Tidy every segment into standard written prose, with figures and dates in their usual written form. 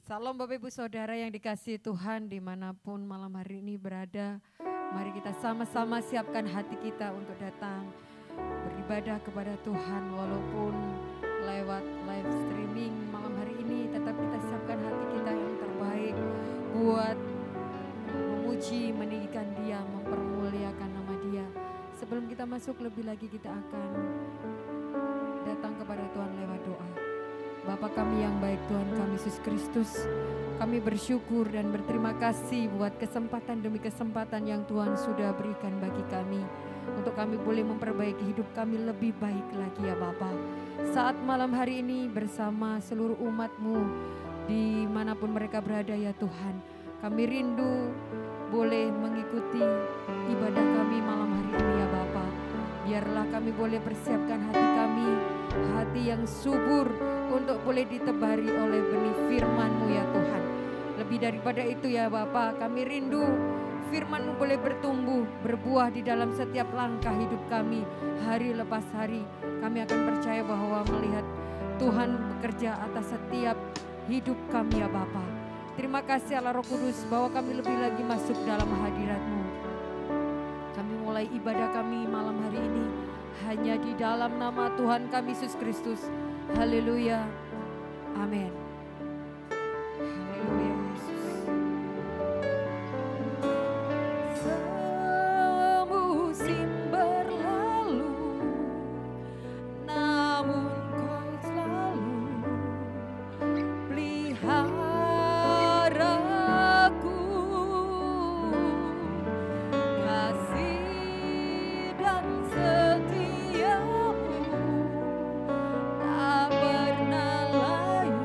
Salam Bapak Ibu Saudara yang dikasihi Tuhan dimanapun malam hari ini berada. Mari kita sama-sama siapkan hati kita untuk datang beribadah kepada Tuhan. Walaupun lewat live streaming malam hari ini, tetap kita siapkan hati kita yang terbaik buat memuji, meninggikan Dia, mempermuliakan nama Dia. Sebelum kita masuk lebih lagi, kita akan datang kepada Tuhan lewat doa. Bapa kami yang baik, Tuhan kami Yesus Kristus, kami bersyukur dan berterima kasih buat kesempatan demi kesempatan yang Tuhan sudah berikan bagi kami, untuk kami boleh memperbaiki hidup kami lebih baik lagi ya Bapa. Saat malam hari ini bersama seluruh umat-Mu dimanapun mereka berada ya Tuhan, kami rindu boleh mengikuti ibadah kami malam hari ini ya Bapa. Biarlah kami boleh persiapkan hati kami, hati yang subur untuk boleh ditebari oleh benih firman-Mu ya Tuhan. Lebih daripada itu ya Bapa, kami rindu firman-Mu boleh bertumbuh, berbuah di dalam setiap langkah hidup kami hari lepas hari. Kami akan percaya bahwa melihat Tuhan bekerja atas setiap hidup kami ya Bapa. Terima kasih Allah Roh Kudus bahwa kami lebih lagi masuk dalam hadirat-Mu. Kami mulai ibadah kami malam hari ini hanya di dalam nama Tuhan kami Yesus Kristus. Haleluya. Amin. Haleluya Yesus. Semusim berlalu, namun Kau selalu peliharaku. Kasih dan setia-Mu tak pernah layu.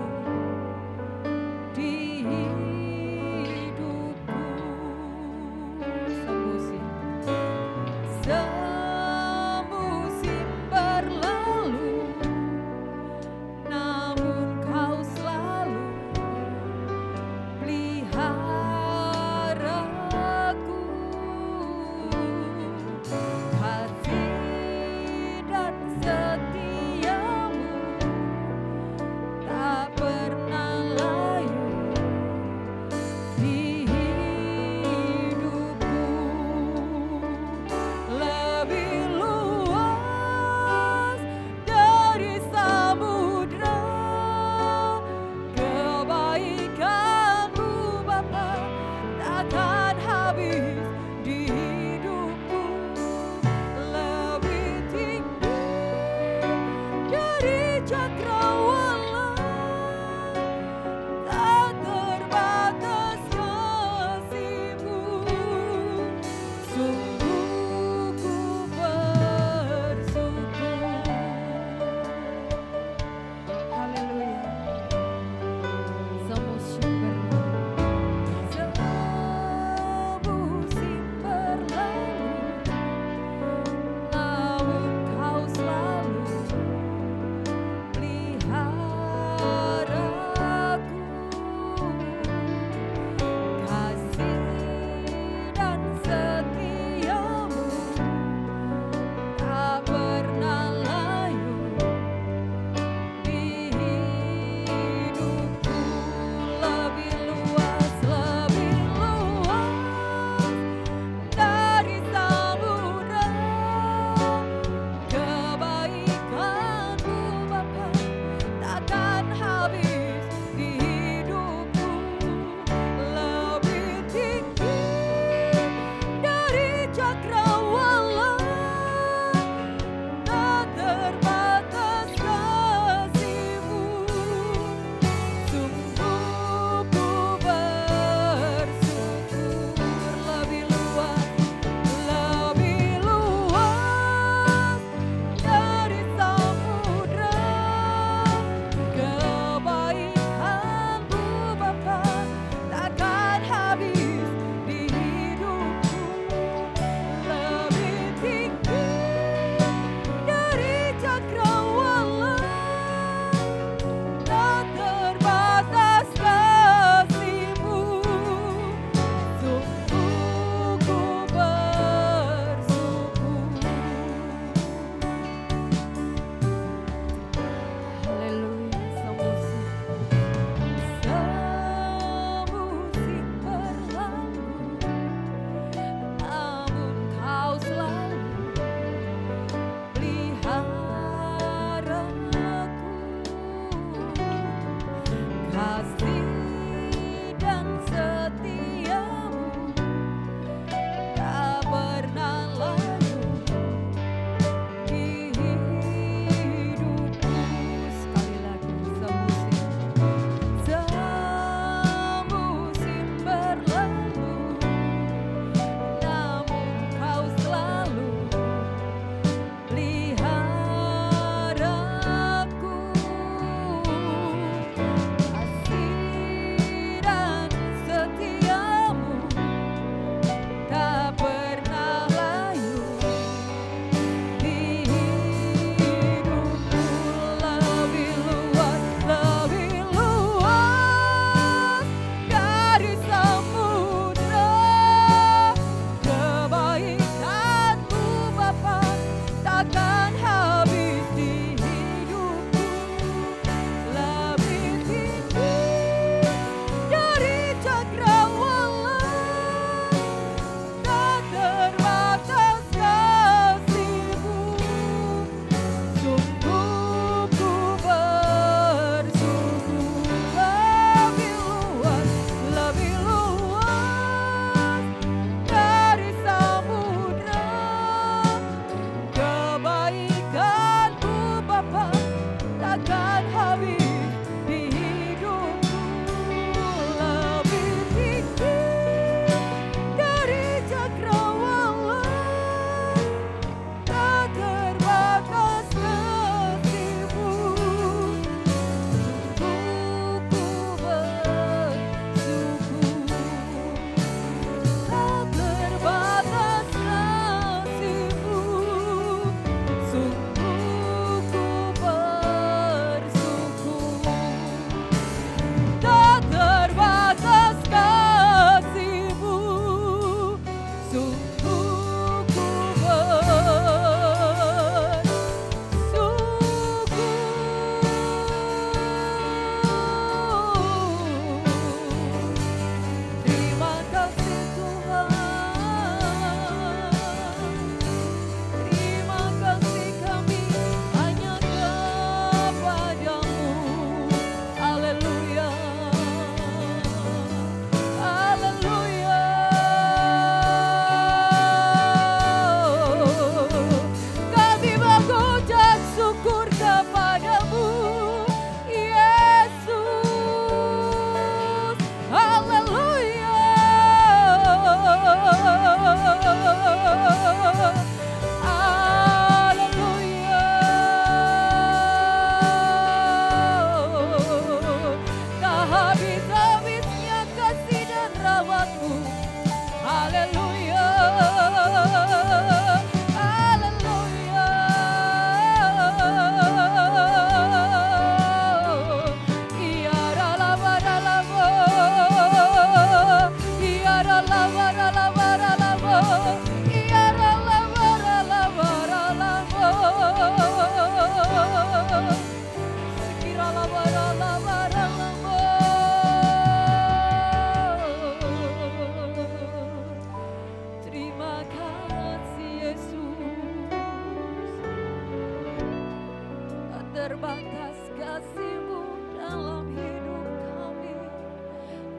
terbatas kasih-Mu dalam hidup kami.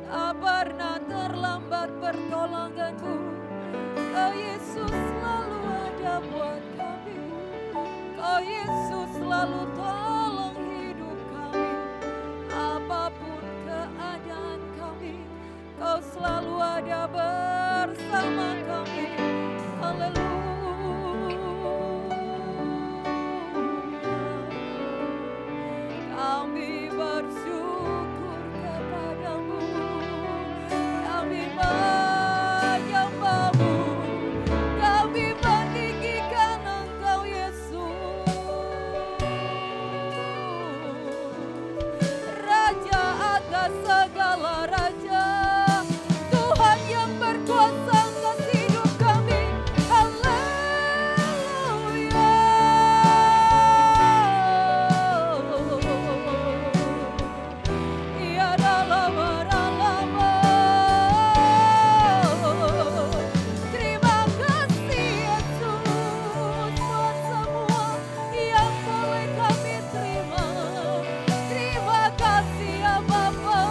Tak pernah terlambat pertolongan-Mu. Kau Yesus selalu ada buat kami. Kau Yesus selalu tolong hidup kami. Apapun keadaan kami, Kau selalu ada bersama kami. Haleluya. Kami bersyukur kepadamu, kami menyembah-Mu, kami meninggikan Engkau Yesus, Raja atas segala raja, Tuhan yang berkuasa atas hidup kami. Terima kasih ya Bapa.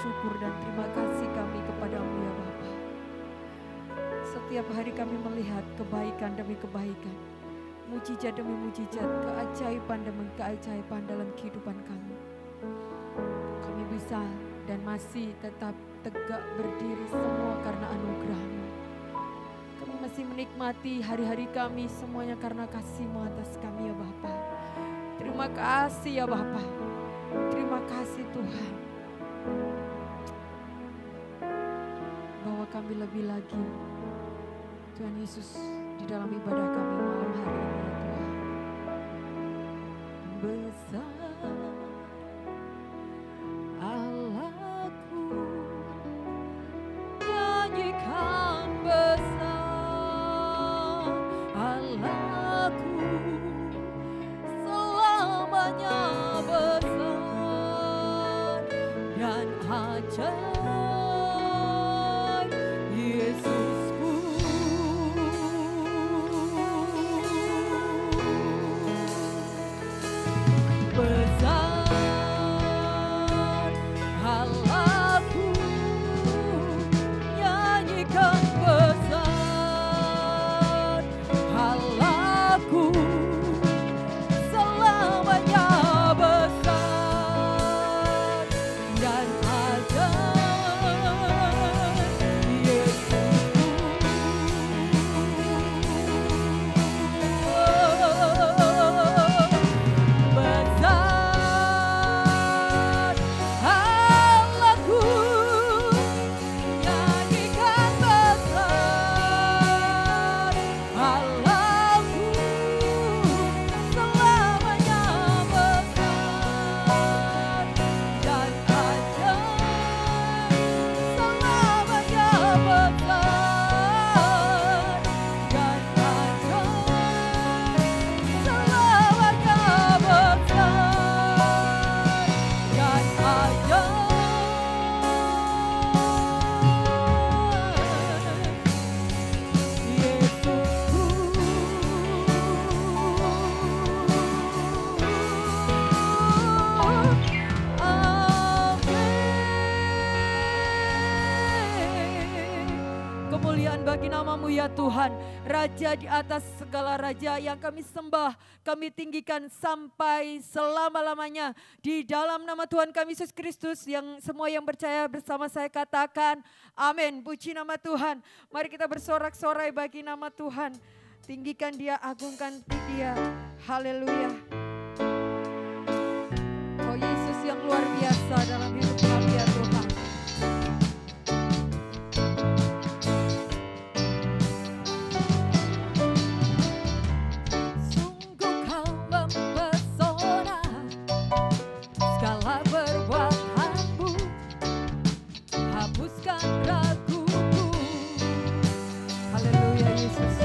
syukur dan terima kasih kami kepadamu ya Bapa. Setiap hari kami melihat kebaikan demi kebaikan, mujizat demi mujizat, keajaiban demi keajaiban dalam kehidupan kami. Kami bisa dan masih tetap tegak berdiri semua karena anugerah-Mu. Kami masih menikmati hari-hari kami semuanya karena kasih-Mu atas kami ya Bapa. Terima kasih ya Bapa. Terima kasih Tuhan. Bahwa kami lebih lagi Tuhan Yesus di dalam ibadah kami malam hari ini ya Tuhan. Besar Allahku, nyanyikan besar Allahku, selamanya besar dan ajaib Yesusku. Besar Allahku, nyanyikan besar Allahku, selamanya besar dan ajaib Yesusku. Besar Allahku, nyanyikan besar Allahku, selamanya besar dan ajaib, selamanya besar dan ajaib, selamanya besar dan ajaib Yesusku. Kemuliaan bagi nama-Mu ya Tuhan, Raja di atas segala raja yang kami sembah, kami tinggikan sampai selama-lamanya. Di dalam nama Tuhan kami Yesus Kristus, yang semua yang percaya bersama saya katakan amin. Puji nama Tuhan. Mari kita bersorak-sorai bagi nama Tuhan. Tinggikan Dia, agungkan Dia. Haleluya. Oh Yesus yang luar biasa dalam hidup kami ya Tuhan. Sungguh Kau mempesona, segala perbuatanmu hapuskan raguku. Haleluya Yesus.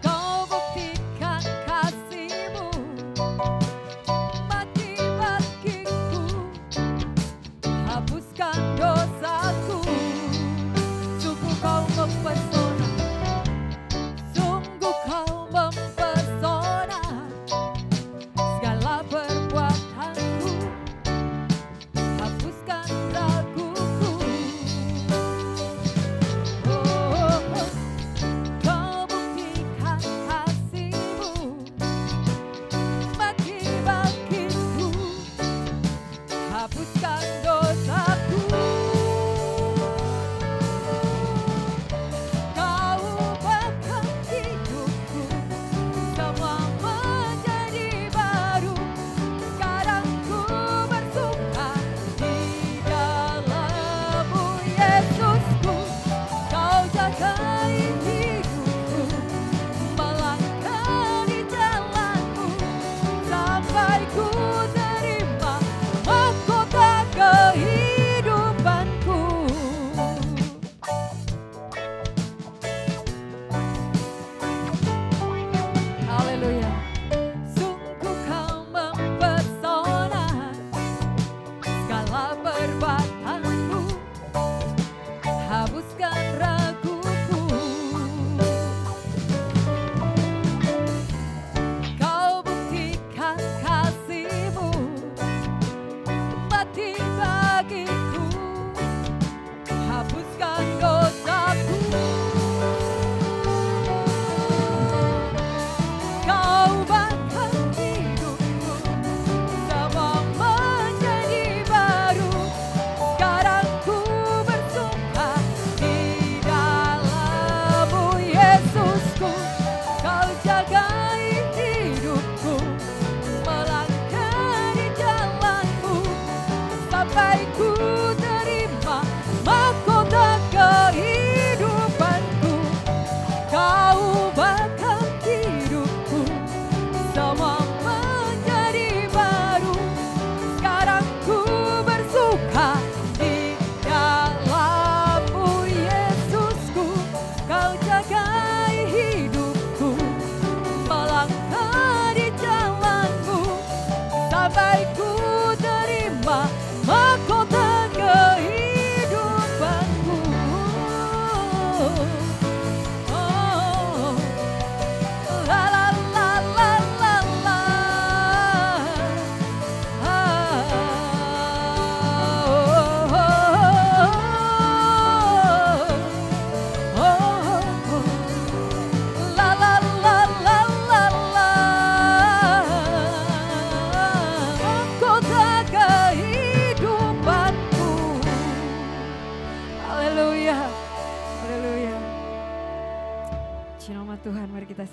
Kau buktikan kasih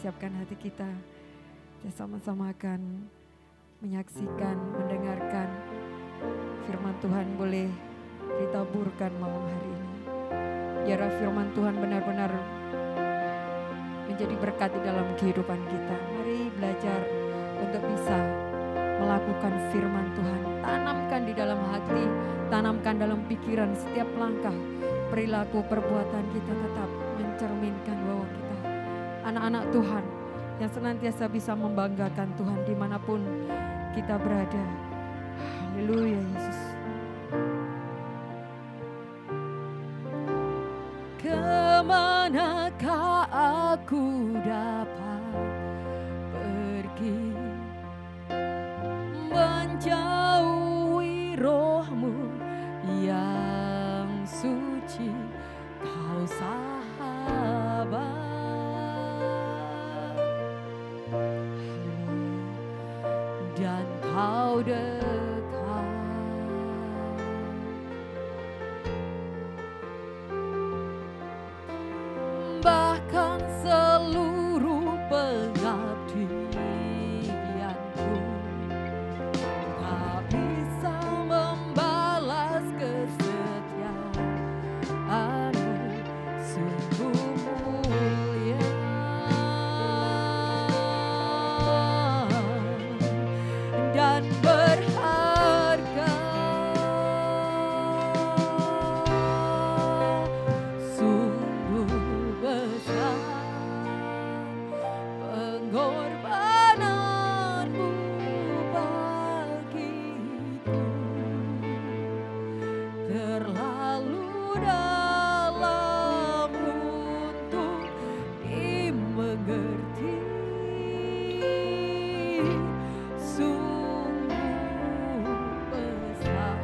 siapkan hati kita. Kita sama-sama akan menyaksikan, mendengarkan firman Tuhan boleh ditaburkan malam hari ini. Biarlah firman Tuhan benar-benar menjadi berkat di dalam kehidupan kita. Mari belajar untuk bisa melakukan firman Tuhan. Tanamkan di dalam hati, tanamkan dalam pikiran setiap langkah, perilaku, perbuatan kita tetap mencerminkan bahwa kita anak-anak Tuhan yang senantiasa bisa membanggakan Tuhan dimanapun kita berada. Haleluya Yesus. Kemanakah aku dapat pergi, menjauhi roh-Mu yang suci, Kau sahabat. Dan Kau dekat. Bahkan seluruh pengabdianku tak bisa membalas kesetiaan-Mu, sungguh mulia dan berharga. Sungguh besar pengorbanan-Mu bagiku, terlalu dalam untuk dimengerti. Sungguh besar,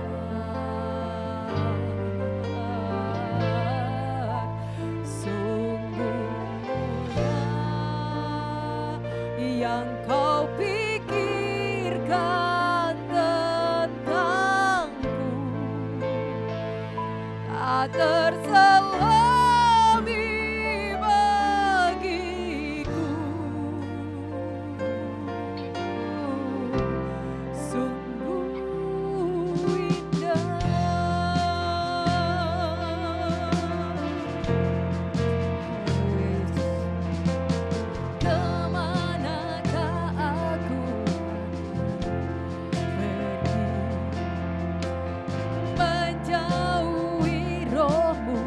sungguh mulia yang Kau pikirkan tentangku, tak terselami bagiku. Sungguh indah. Kemanakah aku pergi, menjauhi roh-Mu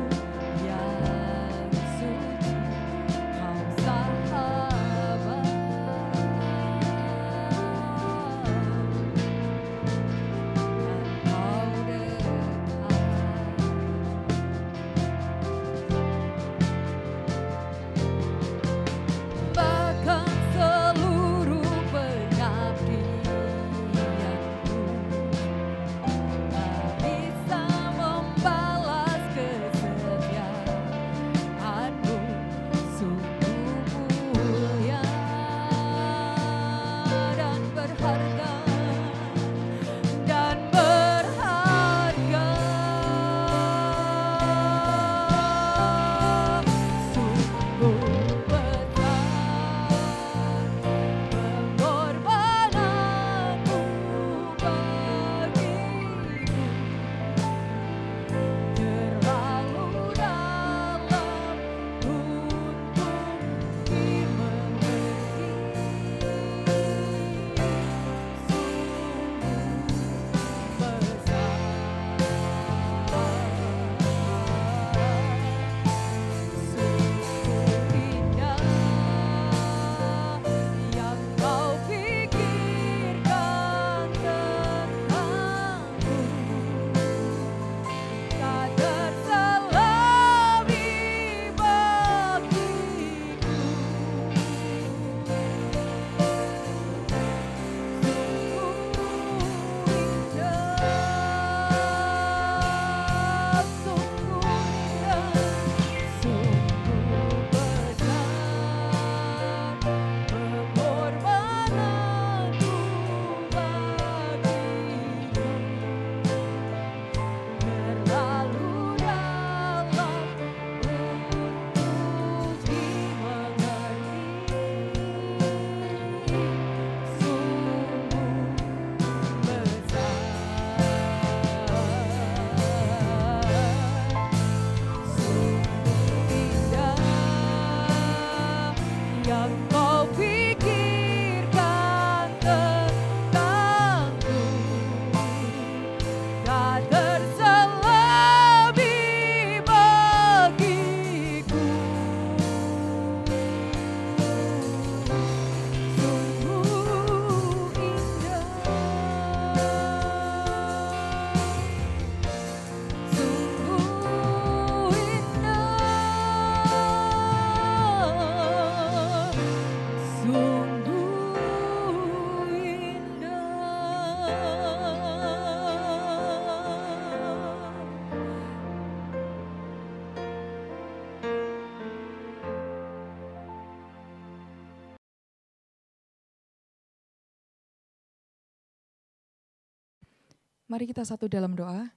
Mari kita satu dalam doa.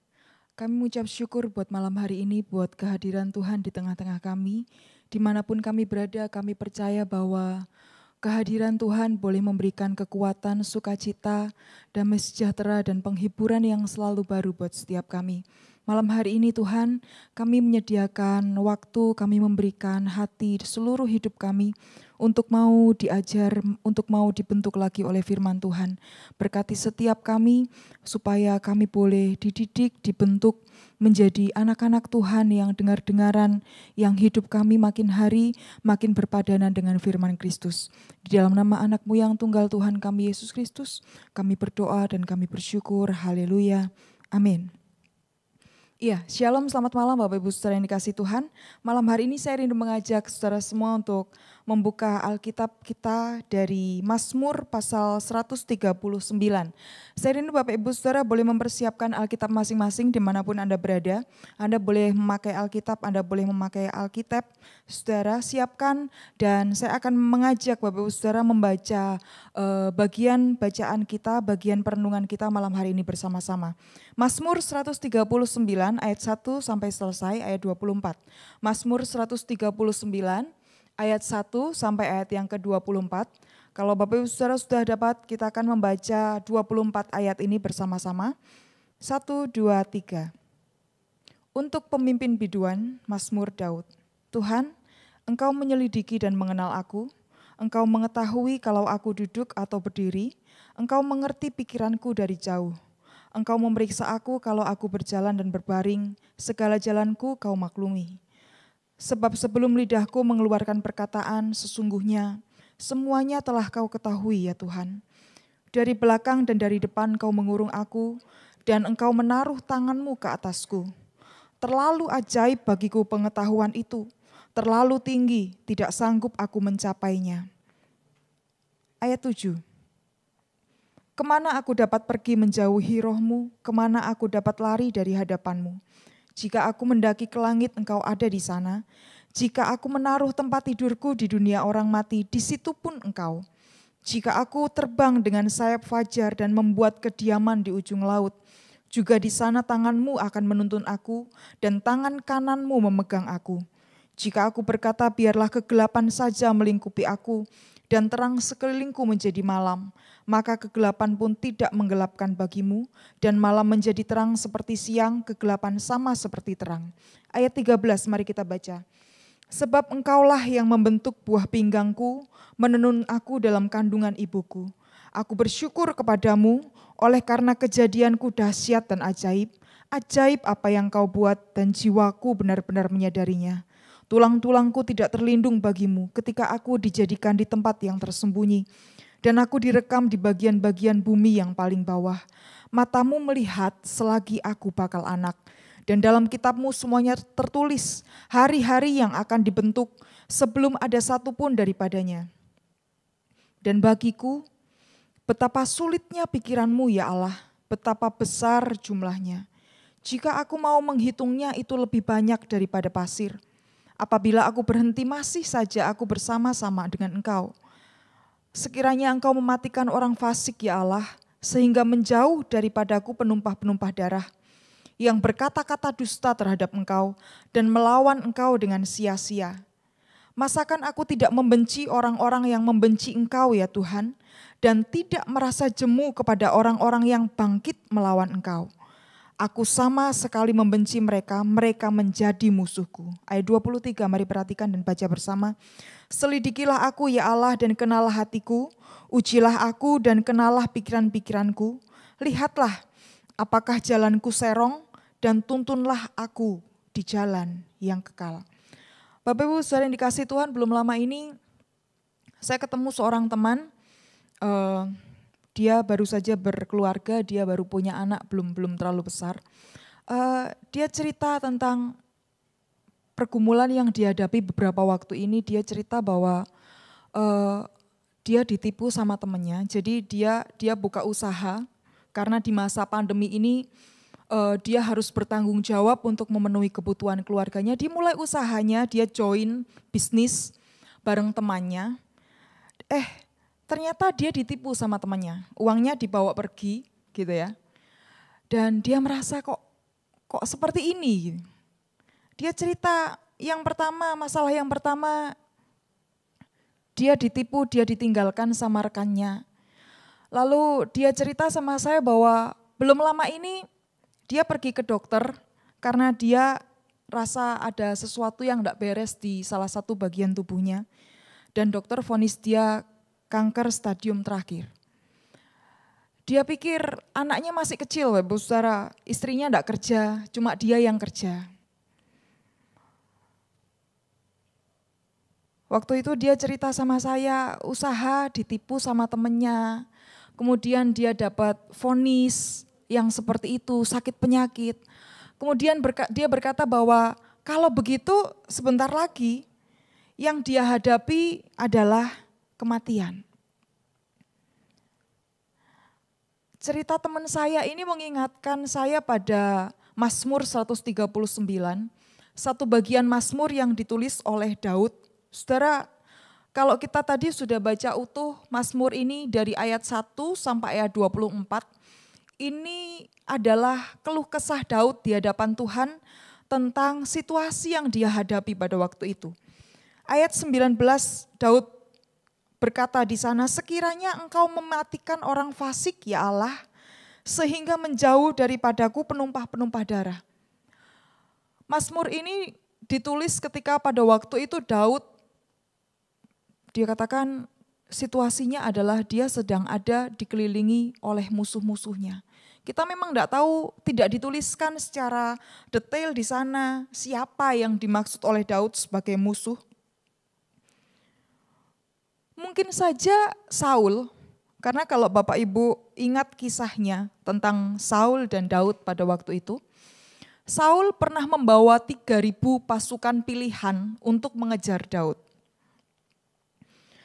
Kami mengucap syukur buat malam hari ini, buat kehadiran Tuhan di tengah-tengah kami. Dimanapun kami berada, kami percaya bahwa kehadiran Tuhan boleh memberikan kekuatan, sukacita, damai sejahtera, dan penghiburan yang selalu baru buat setiap kami. Malam hari ini Tuhan, kami menyediakan waktu, kami memberikan hati, seluruh hidup kami untuk mau diajar, untuk mau dibentuk lagi oleh firman Tuhan. Berkati setiap kami supaya kami boleh dididik, dibentuk menjadi anak-anak Tuhan yang dengar-dengaran, yang hidup kami makin hari makin berpadanan dengan firman Kristus. Di dalam nama anak-Mu yang tunggal Tuhan kami Yesus Kristus, kami berdoa dan kami bersyukur. Haleluya. Amin. Iya, shalom, selamat malam Bapak Ibu Saudara yang dikasihi Tuhan. Malam hari ini saya rindu mengajak saudara semua untuk membuka Alkitab kita dari Mazmur pasal 139. Saya rindu Bapak Ibu Saudara boleh mempersiapkan Alkitab masing-masing dimanapun Anda berada. Anda boleh memakai Alkitab, Anda boleh memakai Alkitab. Saudara siapkan dan saya akan mengajak Bapak Ibu Saudara membaca bagian bacaan kita, bagian perenungan kita malam hari ini bersama-sama. Mazmur 139 ayat 1 sampai selesai ayat 24. Mazmur 139 ayat 1 sampai ayat yang ke-24. Kalau Bapak Ibu Saudara sudah dapat, kita akan membaca 24 ayat ini bersama-sama. 1, 2, 3. Untuk pemimpin biduan, Mazmur Daud. Tuhan, Engkau menyelidiki dan mengenal aku. Engkau mengetahui kalau aku duduk atau berdiri. Engkau mengerti pikiranku dari jauh. Engkau memeriksa aku kalau aku berjalan dan berbaring, segala jalanku Kau maklumi. Sebab sebelum lidahku mengeluarkan perkataan, sesungguhnya semuanya telah Kau ketahui ya Tuhan. Dari belakang dan dari depan Kau mengurung aku, dan Engkau menaruh tangan-Mu ke atasku. Terlalu ajaib bagiku pengetahuan itu, terlalu tinggi, tidak sanggup aku mencapainya. Ayat 7. Kemana aku dapat pergi menjauhi Roh-Mu? Kemana aku dapat lari dari hadapan-Mu? Jika aku mendaki ke langit, Engkau ada di sana. Jika aku menaruh tempat tidurku di dunia orang mati, di situ pun Engkau. Jika aku terbang dengan sayap fajar dan membuat kediaman di ujung laut, juga di sana tangan-Mu akan menuntun aku dan tangan kanan-Mu memegang aku. Jika aku berkata, biarlah kegelapan saja melingkupi aku dan terang sekelilingku menjadi malam, maka kegelapan pun tidak menggelapkan bagimu, dan malam menjadi terang seperti siang, kegelapan sama seperti terang. Ayat 13, mari kita baca. Sebab Engkaulah yang membentuk buah pinggangku, menenun aku dalam kandungan ibuku. Aku bersyukur kepadamu, oleh karena kejadianku dahsyat dan ajaib. Ajaib apa yang Kau buat, dan jiwaku benar-benar menyadarinya. Tulang-tulangku tidak terlindung bagimu ketika aku dijadikan di tempat yang tersembunyi. Dan aku direkam di bagian-bagian bumi yang paling bawah. Matamu melihat selagi aku bakal anak. Dan dalam kitab-Mu semuanya tertulis hari-hari yang akan dibentuk sebelum ada satu pun daripadanya. Dan bagiku, betapa sulitnya pikiran-Mu ya Allah, betapa besar jumlahnya. Jika aku mau menghitungnya itu lebih banyak daripada pasir. Apabila aku berhenti masih saja aku bersama-sama dengan Engkau. Sekiranya Engkau mematikan orang fasik ya Allah, sehingga menjauh daripadaku penumpah-penumpah darah, yang berkata-kata dusta terhadap Engkau, dan melawan Engkau dengan sia-sia. Masakan aku tidak membenci orang-orang yang membenci Engkau ya Tuhan, dan tidak merasa jemu kepada orang-orang yang bangkit melawan Engkau. Aku sama sekali membenci mereka, mereka menjadi musuhku. Ayat 23, mari perhatikan dan baca bersama. Selidikilah aku ya Allah dan kenallah hatiku, ujilah aku dan kenallah pikiran-pikiranku. Lihatlah apakah jalanku serong dan tuntunlah aku di jalan yang kekal. Bapak Ibu Saudara yang dikasihi Tuhan, belum lama ini saya ketemu seorang teman. Dia baru saja berkeluarga, dia baru punya anak, belum terlalu besar. Dia cerita tentang pergumulan yang dihadapi beberapa waktu ini. Dia cerita bahwa dia ditipu sama temannya. Jadi dia buka usaha karena di masa pandemi ini dia harus bertanggung jawab untuk memenuhi kebutuhan keluarganya. Dia mulai usahanya, dia join bisnis bareng temannya. Ternyata dia ditipu sama temannya, uangnya dibawa pergi gitu ya. Dan dia merasa kok seperti ini. Dia cerita masalah yang pertama, dia ditipu, dia ditinggalkan sama rekannya. Lalu dia cerita sama saya bahwa belum lama ini dia pergi ke dokter karena dia rasa ada sesuatu yang tidak beres di salah satu bagian tubuhnya. Dan dokter vonis dia kanker stadium terakhir. Dia pikir anaknya masih kecil, Bapak Saudara, istrinya tidak kerja, cuma dia yang kerja. Waktu itu dia cerita sama saya, usaha ditipu sama temennya, kemudian dia dapat vonis yang seperti itu, sakit penyakit. Kemudian dia berkata bahwa kalau begitu sebentar lagi yang dia hadapi adalah kematian. Cerita teman saya ini mengingatkan saya pada Mazmur 139, satu bagian Mazmur yang ditulis oleh Daud. Saudara, kalau kita tadi sudah baca utuh Mazmur ini dari ayat 1 sampai ayat 24, ini adalah keluh kesah Daud di hadapan Tuhan tentang situasi yang dia hadapi pada waktu itu. Ayat 19 Daud berkata di sana, sekiranya engkau mematikan orang fasik ya Allah, sehingga menjauh daripadaku penumpah-penumpah darah. Mazmur ini ditulis ketika pada waktu itu Daud, dia katakan situasinya adalah dia sedang ada dikelilingi oleh musuh-musuhnya. Kita memang tidak dituliskan secara detail di sana siapa yang dimaksud oleh Daud sebagai musuh. Mungkin saja Saul, karena kalau Bapak Ibu ingat kisahnya tentang Saul dan Daud pada waktu itu, Saul pernah membawa 3.000 pasukan pilihan untuk mengejar Daud.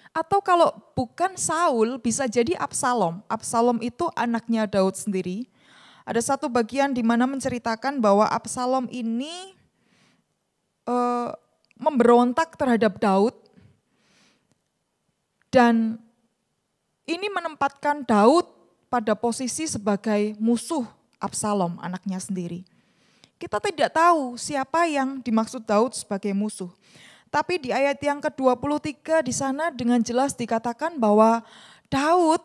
Atau kalau bukan Saul, bisa jadi Absalom. Absalom itu anaknya Daud sendiri. Ada satu bagian di mana menceritakan bahwa Absalom ini memberontak terhadap Daud. Dan ini menempatkan Daud pada posisi sebagai musuh Absalom, anaknya sendiri. Kita tidak tahu siapa yang dimaksud Daud sebagai musuh. Tapi di ayat yang ke-23 di sana dengan jelas dikatakan bahwa Daud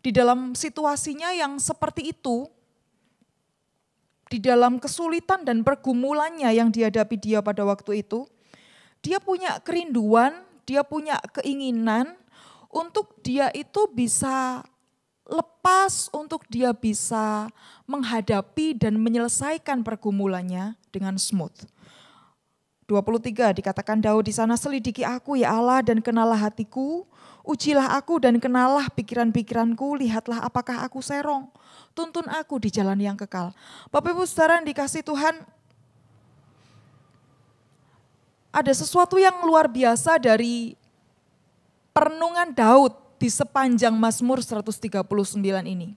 di dalam situasinya yang seperti itu, di dalam kesulitan dan pergumulannya yang dihadapi dia pada waktu itu, dia punya kerinduan, dia punya keinginan untuk dia itu bisa lepas, untuk dia bisa menghadapi dan menyelesaikan pergumulannya dengan smooth. 23 dikatakan Daud di sana, selidiki aku ya Allah dan kenalah hatiku, ujilah aku dan kenalah pikiran-pikiranku, lihatlah apakah aku serong, tuntun aku di jalan yang kekal. Bapak Ibu Saudara yang dikasih Tuhan, ada sesuatu yang luar biasa dari perenungan Daud di sepanjang Mazmur 139 ini.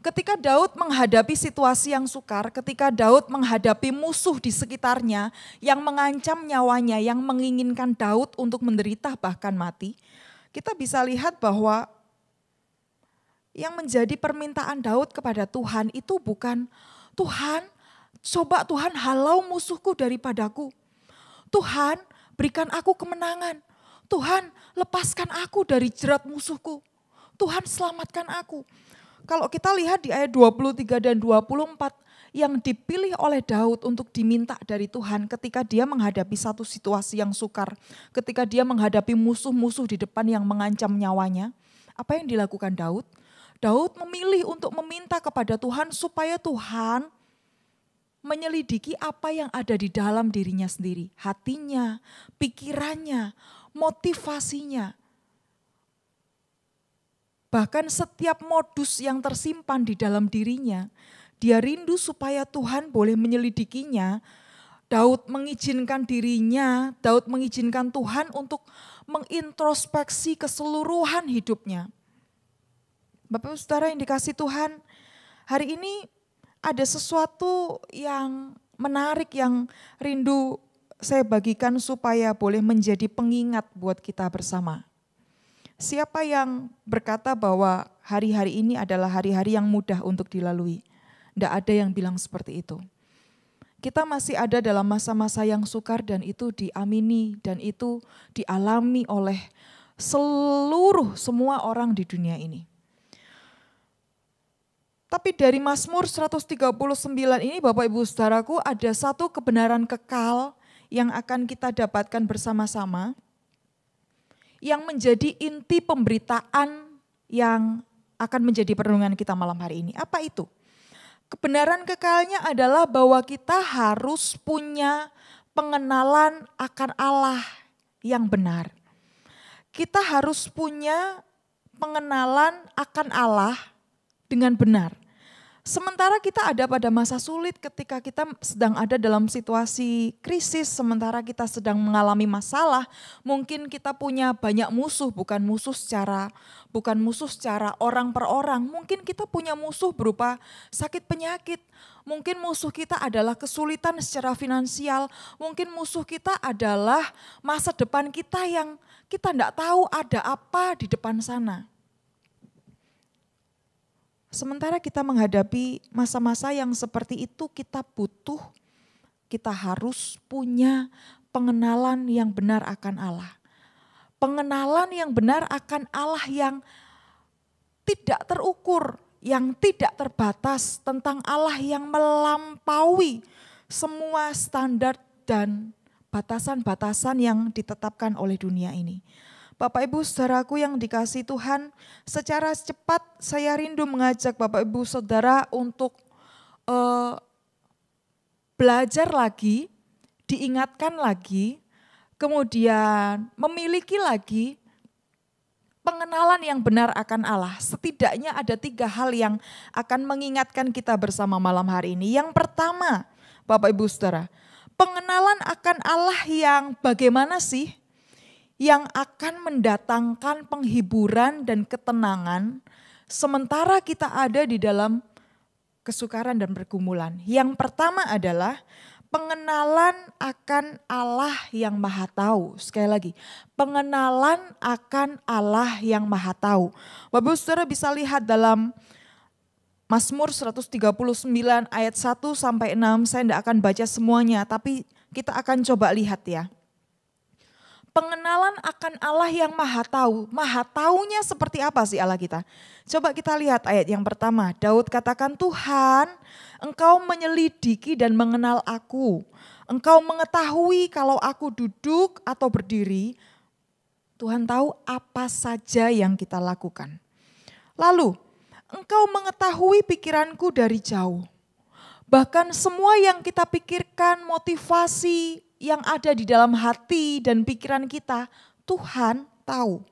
Ketika Daud menghadapi situasi yang sukar, ketika Daud menghadapi musuh di sekitarnya yang mengancam nyawanya, yang menginginkan Daud untuk menderita bahkan mati, kita bisa lihat bahwa yang menjadi permintaan Daud kepada Tuhan itu bukan, Tuhan, coba Tuhan halau musuhku daripadaku. Tuhan, berikan aku kemenangan. Tuhan, lepaskan aku dari jerat musuhku. Tuhan, selamatkan aku. Kalau kita lihat di ayat 23 dan 24, yang dipilih oleh Daud untuk diminta dari Tuhan ketika dia menghadapi satu situasi yang sukar, ketika dia menghadapi musuh-musuh di depan yang mengancam nyawanya, apa yang dilakukan Daud? Daud memilih untuk meminta kepada Tuhan supaya Tuhan menyelidiki apa yang ada di dalam dirinya sendiri, hatinya, pikirannya, motivasinya. Bahkan setiap modus yang tersimpan di dalam dirinya, dia rindu supaya Tuhan boleh menyelidikinya. Daud mengizinkan dirinya, Daud mengizinkan Tuhan untuk mengintrospeksi keseluruhan hidupnya. Bapak Saudara yang dikasih Tuhan, hari ini ada sesuatu yang menarik yang rindu saya bagikan supaya boleh menjadi pengingat buat kita bersama. Siapa yang berkata bahwa hari-hari ini adalah hari-hari yang mudah untuk dilalui? Tidak ada yang bilang seperti itu. Kita masih ada dalam masa-masa yang sukar dan itu diamini dan itu dialami oleh semua orang di dunia ini. Tapi dari Mazmur 139 ini Bapak Ibu Saudaraku ada satu kebenaran kekal yang akan kita dapatkan bersama-sama yang menjadi inti pemberitaan yang akan menjadi perenungan kita malam hari ini. Apa itu? Kebenaran kekalnya adalah bahwa kita harus punya pengenalan akan Allah yang benar. Kita harus punya pengenalan akan Allah dengan benar. Sementara kita ada pada masa sulit ketika kita sedang ada dalam situasi krisis, sementara kita sedang mengalami masalah, mungkin kita punya banyak musuh, bukan musuh secara orang per orang, mungkin kita punya musuh berupa sakit penyakit, mungkin musuh kita adalah kesulitan secara finansial, mungkin musuh kita adalah masa depan kita yang kita tidak tahu ada apa di depan sana. Sementara kita menghadapi masa-masa yang seperti itu, kita harus punya pengenalan yang benar akan Allah. Pengenalan yang benar akan Allah yang tidak terukur, yang tidak terbatas, tentang Allah yang melampaui semua standar dan batasan-batasan yang ditetapkan oleh dunia ini. Bapak Ibu Saudaraku yang dikasihi Tuhan, secara cepat saya rindu mengajak Bapak Ibu Saudara untuk belajar lagi, diingatkan lagi, kemudian memiliki lagi pengenalan yang benar akan Allah. Setidaknya ada 3 hal yang akan mengingatkan kita bersama malam hari ini. Yang pertama, Bapak Ibu Saudara, pengenalan akan Allah yang bagaimana sih? Yang akan mendatangkan penghiburan dan ketenangan sementara kita ada di dalam kesukaran dan pergumulan. Yang pertama adalah pengenalan akan Allah yang Maha Tahu. Sekali lagi, pengenalan akan Allah yang Maha Tahu. Bapak Saudara bisa lihat dalam Mazmur 139 ayat 1 sampai 6, saya tidak akan baca semuanya, tapi kita akan coba lihat ya. Pengenalan akan Allah yang Maha Tahu. Maha Taunya seperti apa sih Allah kita? Coba kita lihat ayat yang pertama. Daud katakan, Tuhan, Engkau menyelidiki dan mengenal aku. Engkau mengetahui kalau aku duduk atau berdiri. Tuhan tahu apa saja yang kita lakukan. Lalu, Engkau mengetahui pikiranku dari jauh. Bahkan semua yang kita pikirkan, motivasi yang ada di dalam hati dan pikiran kita, Tuhan tahu.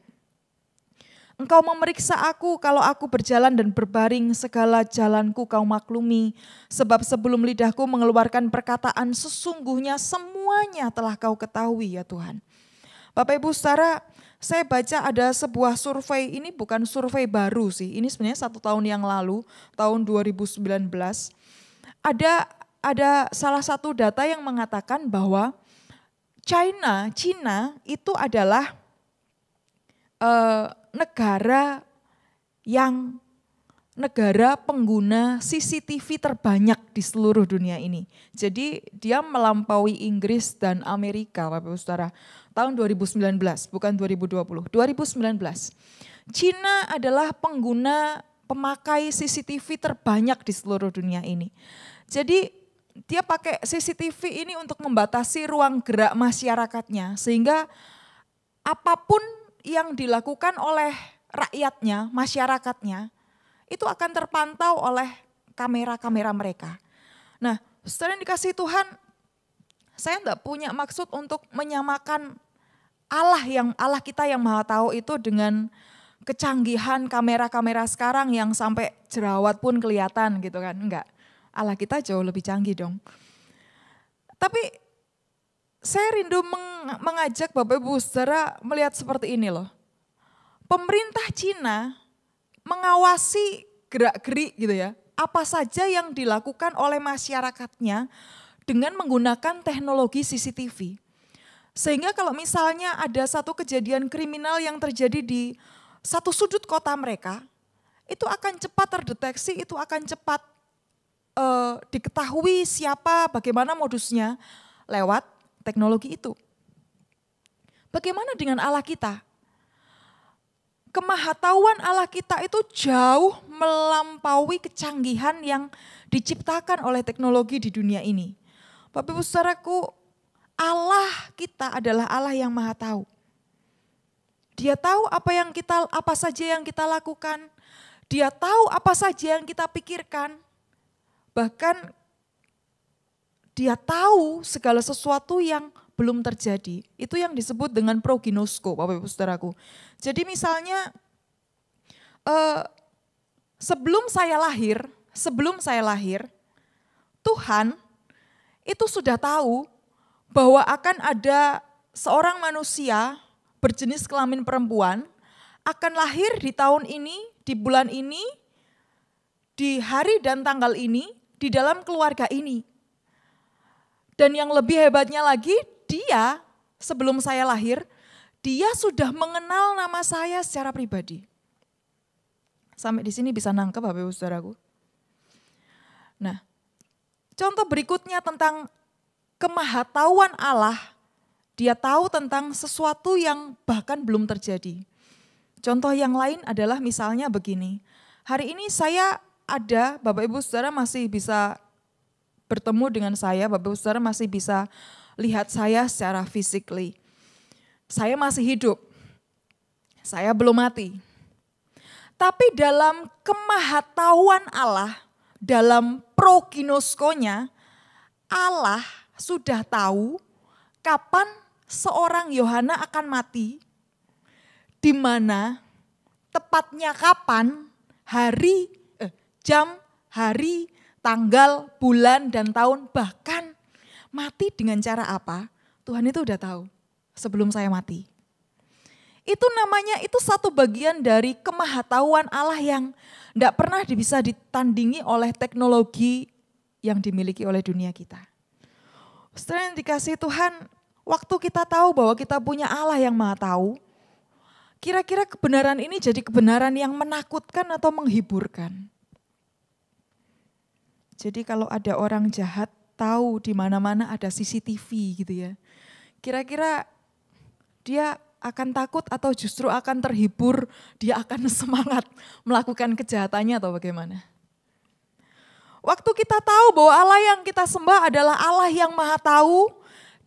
Engkau memeriksa aku kalau aku berjalan dan berbaring, segala jalanku kau maklumi. Sebab sebelum lidahku mengeluarkan perkataan, sesungguhnya semuanya telah kau ketahui ya Tuhan. Bapak Ibu Saudara, saya baca ada sebuah survei, ini bukan survei baru sih, ini sebenarnya 1 tahun yang lalu, tahun 2019. Ada salah satu data yang mengatakan bahwa China itu adalah negara pengguna CCTV terbanyak di seluruh dunia ini. Jadi dia melampaui Inggris dan Amerika, Bapak Ibu Saudara, tahun 2019, bukan 2020, 2019. China adalah pemakai CCTV terbanyak di seluruh dunia ini. Jadi dia pakai CCTV ini untuk membatasi ruang gerak masyarakatnya, sehingga apapun yang dilakukan oleh rakyatnya, masyarakatnya, itu akan terpantau oleh kamera-kamera mereka. Nah, saudara yang dikasihi Tuhan, saya tidak punya maksud untuk menyamakan Allah kita yang Maha Tahu itu dengan kecanggihan kamera-kamera sekarang yang sampai jerawat pun kelihatan gitu kan, enggak. Allah kita jauh lebih canggih dong. Tapi saya rindu mengajak Bapak Ibu Saudara melihat seperti ini loh. Pemerintah Cina mengawasi gerak-gerik gitu ya, apa saja yang dilakukan oleh masyarakatnya dengan menggunakan teknologi CCTV. Sehingga kalau misalnya ada satu kejadian kriminal yang terjadi di satu sudut kota mereka, itu akan cepat terdeteksi, itu akan cepat diketahui siapa, bagaimana modusnya lewat teknologi itu. Bagaimana dengan Allah kita? Kemahatauan Allah kita itu jauh melampaui kecanggihan yang diciptakan oleh teknologi di dunia ini. Bapak Ibu Saudaraku, Allah kita adalah Allah yang Maha Tahu. Dia tahu apa saja yang kita lakukan. Dia tahu apa saja yang kita pikirkan. Bahkan dia tahu segala sesuatu yang belum terjadi. Itu yang disebut dengan proginosko, Bapak Ibu Saudaraku. Jadi misalnya sebelum saya lahir, Tuhan itu sudah tahu bahwa akan ada seorang manusia berjenis kelamin perempuan akan lahir di tahun ini, di bulan ini, di hari dan tanggal ini, di dalam keluarga ini. Dan yang lebih hebatnya lagi, dia sebelum saya lahir, dia sudah mengenal nama saya secara pribadi. Sampai di sini bisa nangkep Bapak Ibu Saudaraku. Nah, contoh berikutnya tentang kemahatauan Allah, dia tahu tentang sesuatu yang bahkan belum terjadi. Contoh yang lain adalah misalnya begini, hari ini saya ada, Bapak Ibu Saudara masih bisa bertemu dengan saya, Bapak Ibu Saudara masih bisa lihat saya secara physically. Saya masih hidup, saya belum mati. Tapi dalam kemahatauan Allah, dalam proginoskonya, Allah sudah tahu kapan seorang Yohana akan mati, di mana, tepatnya kapan, hari, jam, hari, tanggal, bulan, dan tahun, bahkan mati dengan cara apa, Tuhan itu udah tahu sebelum saya mati. Itu namanya, itu satu bagian dari kemahatauan Allah yang tidak pernah bisa ditandingi oleh teknologi yang dimiliki oleh dunia kita. Setelah yang dikasihi Tuhan, waktu kita tahu bahwa kita punya Allah yang Maha Tahu, kira-kira kebenaran ini jadi kebenaran yang menakutkan atau menghiburkan? Jadi kalau ada orang jahat tahu di mana-mana ada CCTV gitu ya. Kira-kira dia akan takut atau justru akan terhibur, dia akan semangat melakukan kejahatannya atau bagaimana? Waktu kita tahu bahwa Allah yang kita sembah adalah Allah yang Maha Tahu,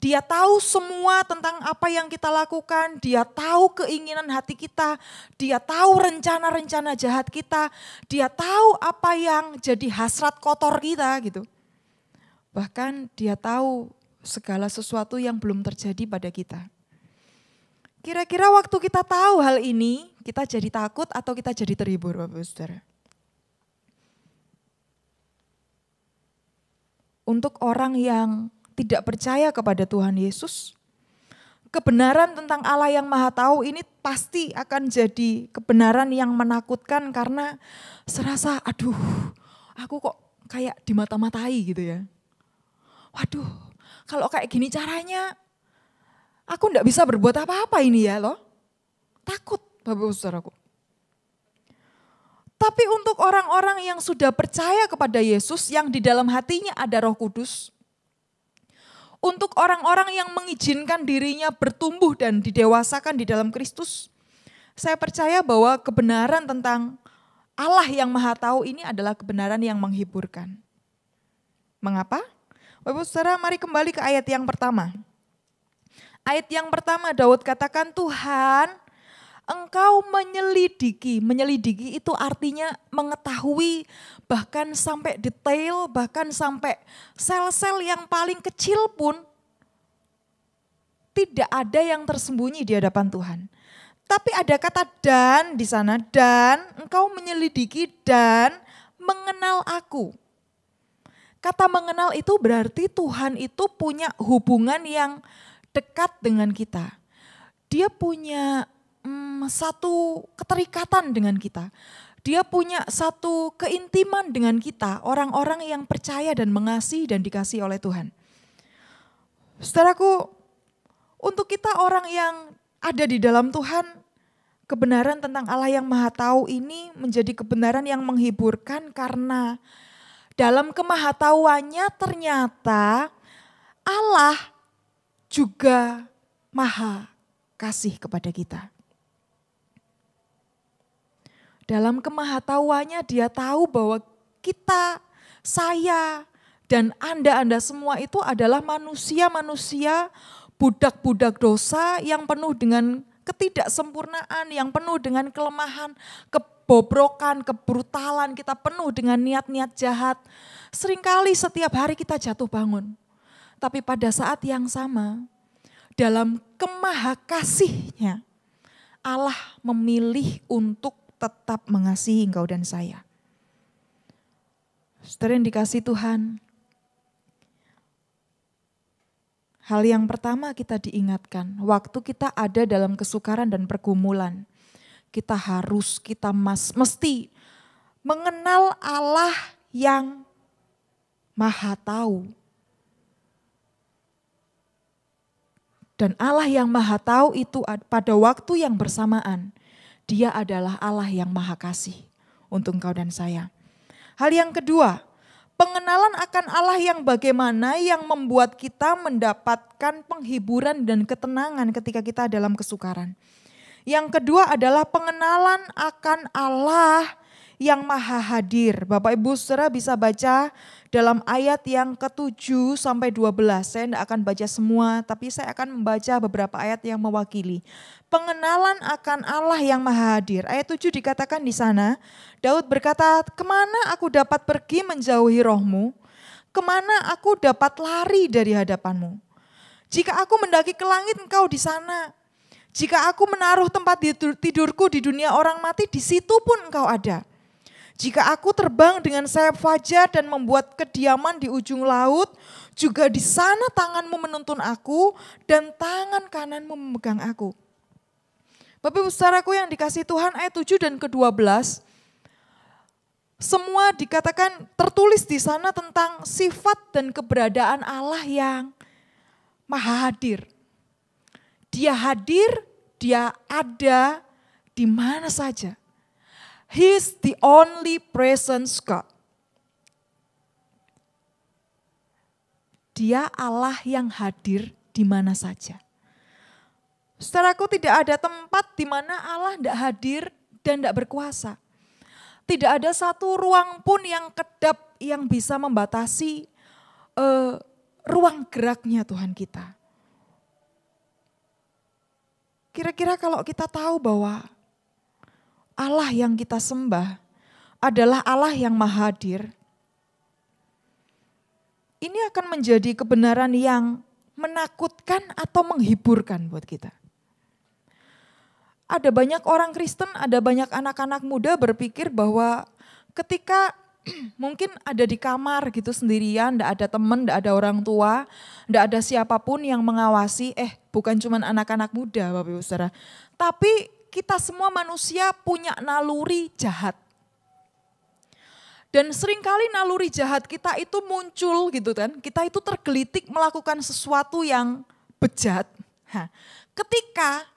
Dia tahu semua tentang apa yang kita lakukan, Dia tahu keinginan hati kita, Dia tahu rencana-rencana jahat kita, Dia tahu apa yang jadi hasrat kotor kita gitu. Bahkan Dia tahu segala sesuatu yang belum terjadi pada kita. Kira-kira waktu kita tahu hal ini, kita jadi takut atau kita jadi terhibur, Bapak Saudara? Untuk orang yang tidak percaya kepada Tuhan Yesus, kebenaran tentang Allah yang Maha Tahu ini pasti akan jadi kebenaran yang menakutkan karena serasa aduh aku kok kayak dimata-matai gitu ya. Waduh kalau kayak gini caranya aku enggak bisa berbuat apa-apa ini ya loh. Takut Bapak Saudaraku. Tapi untuk orang-orang yang sudah percaya kepada Yesus yang di dalam hatinya ada Roh Kudus, untuk orang-orang yang mengizinkan dirinya bertumbuh dan didewasakan di dalam Kristus, saya percaya bahwa kebenaran tentang Allah yang Maha Tahu ini adalah kebenaran yang menghiburkan. Mengapa? Bapak Saudara, mari kembali ke ayat yang pertama. Ayat yang pertama Daud katakan, Tuhan Engkau menyelidiki. Menyelidiki itu artinya mengetahui bahkan sampai detail, bahkan sampai sel-sel yang paling kecil pun tidak ada yang tersembunyi di hadapan Tuhan. Tapi ada kata dan di sana, dan engkau menyelidiki dan mengenal aku. Kata mengenal itu berarti Tuhan itu punya hubungan yang dekat dengan kita. Dia punya satu keterikatan dengan kita. Dia punya satu keintiman dengan kita, orang-orang yang percaya dan mengasihi dan dikasihi oleh Tuhan. Saudaraku, untuk kita orang yang ada di dalam Tuhan, kebenaran tentang Allah yang Maha Tahu ini menjadi kebenaran yang menghiburkan karena Dalam kemahatauannya ternyata Allah juga maha kasih kepada kita. Dalam kemahatauannya dia tahu bahwa kita, saya, dan Anda semua itu adalah manusia-manusia, budak-budak dosa yang penuh dengan ketidaksempurnaan, yang penuh dengan kelemahan, kebobrokan, kebrutalan, kita penuh dengan niat-niat jahat. Seringkali setiap hari kita jatuh bangun. Tapi pada saat yang sama, dalam kemahakasihnya, Allah memilih untuk tetap mengasihi engkau dan saya. Saudara yang dikasihi Tuhan, hal yang pertama kita diingatkan, waktu kita ada dalam kesukaran dan pergumulan, kita mesti mengenal Allah yang maha tahu. Dan Allah yang maha tahu itu pada waktu yang bersamaan, dia adalah Allah yang maha kasih untuk engkau dan saya. Hal yang kedua, pengenalan akan Allah yang bagaimana yang membuat kita mendapatkan penghiburan dan ketenangan ketika kita dalam kesukaran. Yang kedua adalah pengenalan akan Allah yang maha hadir. Bapak Ibu Saudara bisa baca dalam ayat yang ke-7 sampai 12. Saya tidak akan baca semua, tapi saya akan membaca beberapa ayat yang mewakili. Pengenalan akan Allah yang maha hadir. Ayat 7 dikatakan di sana, Daud berkata, "Kemana aku dapat pergi menjauhi rohmu? Kemana aku dapat lari dari hadapanmu? Jika aku mendaki ke langit, engkau di sana. Jika aku menaruh tempat tidurku di dunia orang mati, di situ pun engkau ada. Jika aku terbang dengan sayap fajar dan membuat kediaman di ujung laut, juga di sana tanganmu menuntun aku dan tangan kananmu memegang aku." Bapak Ibu Saudaraku yang dikasihi Tuhan, ayat 7 dan ke-12, semua dikatakan tertulis di sana tentang sifat dan keberadaan Allah yang maha hadir. Dia hadir, dia ada di mana saja. He's the only presence God. Dia Allah yang hadir di mana saja. Saudaraku, tidak ada tempat di mana Allah tidak hadir dan tidak berkuasa. Tidak ada satu ruang pun yang kedap yang bisa membatasi ruang geraknya Tuhan kita. Kira-kira kalau kita tahu bahwa Allah yang kita sembah adalah Allah yang maha hadir, ini akan menjadi kebenaran yang menakutkan atau menghiburkan buat kita. Ada banyak orang Kristen, ada banyak anak-anak muda berpikir bahwa ketika mungkin ada di kamar gitu sendirian, tidak ada teman, tidak ada orang tua, tidak ada siapapun yang mengawasi, bukan cuma anak-anak muda Bapak Ibu Saudara, tapi kita semua manusia punya naluri jahat. Dan seringkali naluri jahat kita itu muncul gitu kan, kita itu tergelitik melakukan sesuatu yang bejat. Ketika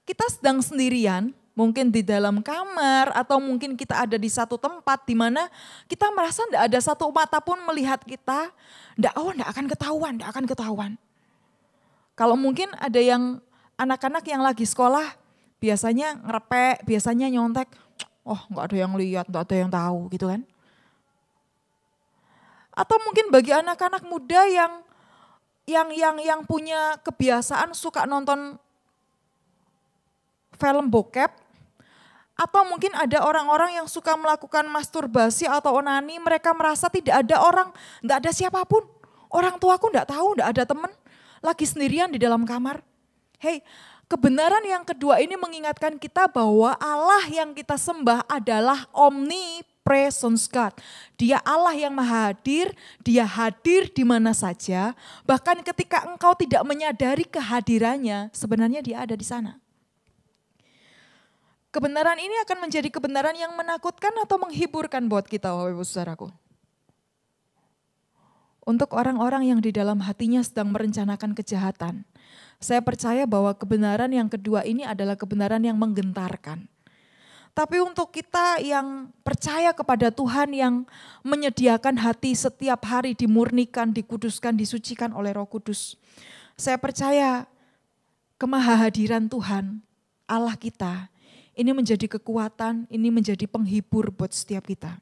kita sedang sendirian, mungkin di dalam kamar atau mungkin kita ada di satu tempat di mana kita merasa tidak ada satu mata pun melihat kita, tidak akan ketahuan. Kalau mungkin ada yang anak-anak yang lagi sekolah, biasanya ngerepek, biasanya nyontek, nggak ada yang lihat, nggak ada yang tahu gitu kan. Atau mungkin bagi anak-anak muda yang punya kebiasaan suka nonton film bokep, atau mungkin ada orang-orang yang suka melakukan masturbasi atau onani, mereka merasa tidak ada orang, tidak ada siapapun. Orang tuaku tidak tahu, tidak ada teman, lagi sendirian di dalam kamar. Kebenaran yang kedua ini mengingatkan kita bahwa Allah yang kita sembah adalah omnipresence God. Dia Allah yang maha hadir, dia hadir di mana saja. Bahkan ketika engkau tidak menyadari kehadirannya, sebenarnya dia ada di sana. Kebenaran ini akan menjadi kebenaran yang menakutkan atau menghiburkan buat kita, Bapak Ibu Saudaraku. Untuk orang-orang yang di dalam hatinya sedang merencanakan kejahatan, saya percaya bahwa kebenaran yang kedua ini adalah kebenaran yang menggentarkan. Tapi untuk kita yang percaya kepada Tuhan, yang menyediakan hati setiap hari dimurnikan, dikuduskan, disucikan oleh Roh Kudus. Saya percaya kemahahadiran Tuhan, Allah kita, ini menjadi kekuatan, ini menjadi penghibur buat setiap kita.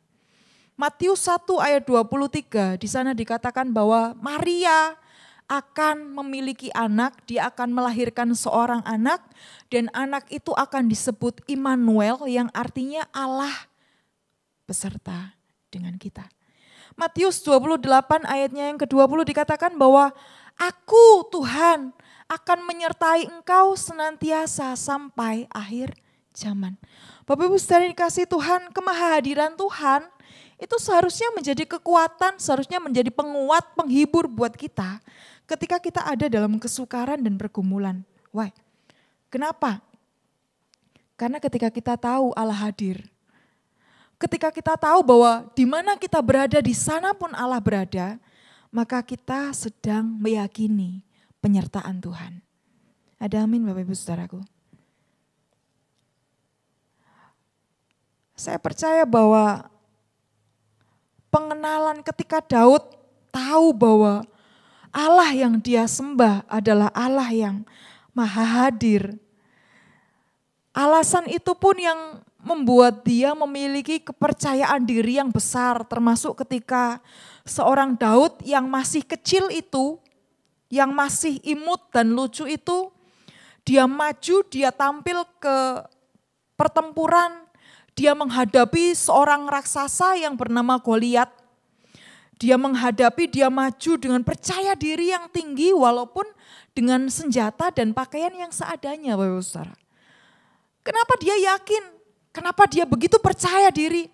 Matius 1 ayat 23, di sana dikatakan bahwa Maria akan memiliki anak, dia akan melahirkan seorang anak, dan anak itu akan disebut Immanuel, yang artinya Allah beserta dengan kita. Matius 28 ayatnya yang ke-20 dikatakan bahwa Aku Tuhan akan menyertai engkau senantiasa sampai akhir zaman. Bapak Ibu saudara dikasih Tuhan, kemahahadiran Tuhan itu seharusnya menjadi kekuatan, seharusnya menjadi penguat, penghibur buat kita ketika kita ada dalam kesukaran dan pergumulan. Why? Kenapa? Karena ketika kita tahu Allah hadir, ketika kita tahu bahwa di mana kita berada, di sana pun Allah berada, maka kita sedang meyakini penyertaan Tuhan. Ada amin Bapak Ibu saudaraku. Saya percaya bahwa pengenalan ketika Daud tahu bahwa Allah yang dia sembah adalah Allah yang maha hadir. Alasan itu pun yang membuat dia memiliki kepercayaan diri yang besar, termasuk ketika seorang Daud yang masih kecil itu, yang masih imut dan lucu itu, dia maju, dia tampil ke pertempuran, dia menghadapi seorang raksasa yang bernama Goliat. Dia menghadapi, dia maju dengan percaya diri yang tinggi walaupun dengan senjata dan pakaian yang seadanya, Bapak Ibu Saudara. Kenapa dia yakin? Kenapa dia begitu percaya diri?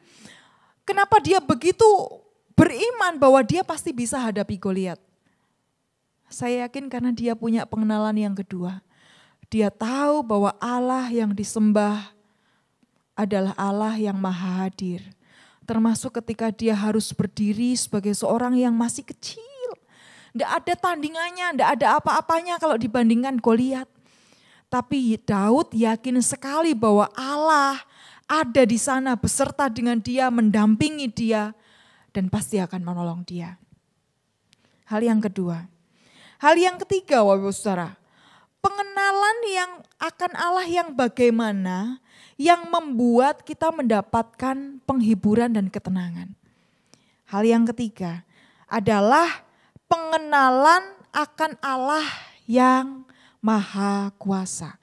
Kenapa dia begitu beriman bahwa dia pasti bisa hadapi Goliat? Saya yakin karena dia punya pengenalan yang kedua. Dia tahu bahwa Allah yang disembah adalah Allah yang maha hadir. Termasuk ketika dia harus berdiri sebagai seorang yang masih kecil. Tidak ada tandingannya, tidak ada apa-apanya kalau dibandingkan Goliat. Tapi Daud yakin sekali bahwa Allah ada di sana beserta dengan dia, mendampingi dia, dan pasti akan menolong dia. Hal yang kedua. Hal yang ketiga, Bapak Ibu Saudara, pengenalan yang akan Allah yang bagaimana yang membuat kita mendapatkan penghiburan dan ketenangan. Hal yang ketiga adalah pengenalan akan Allah yang maha kuasa.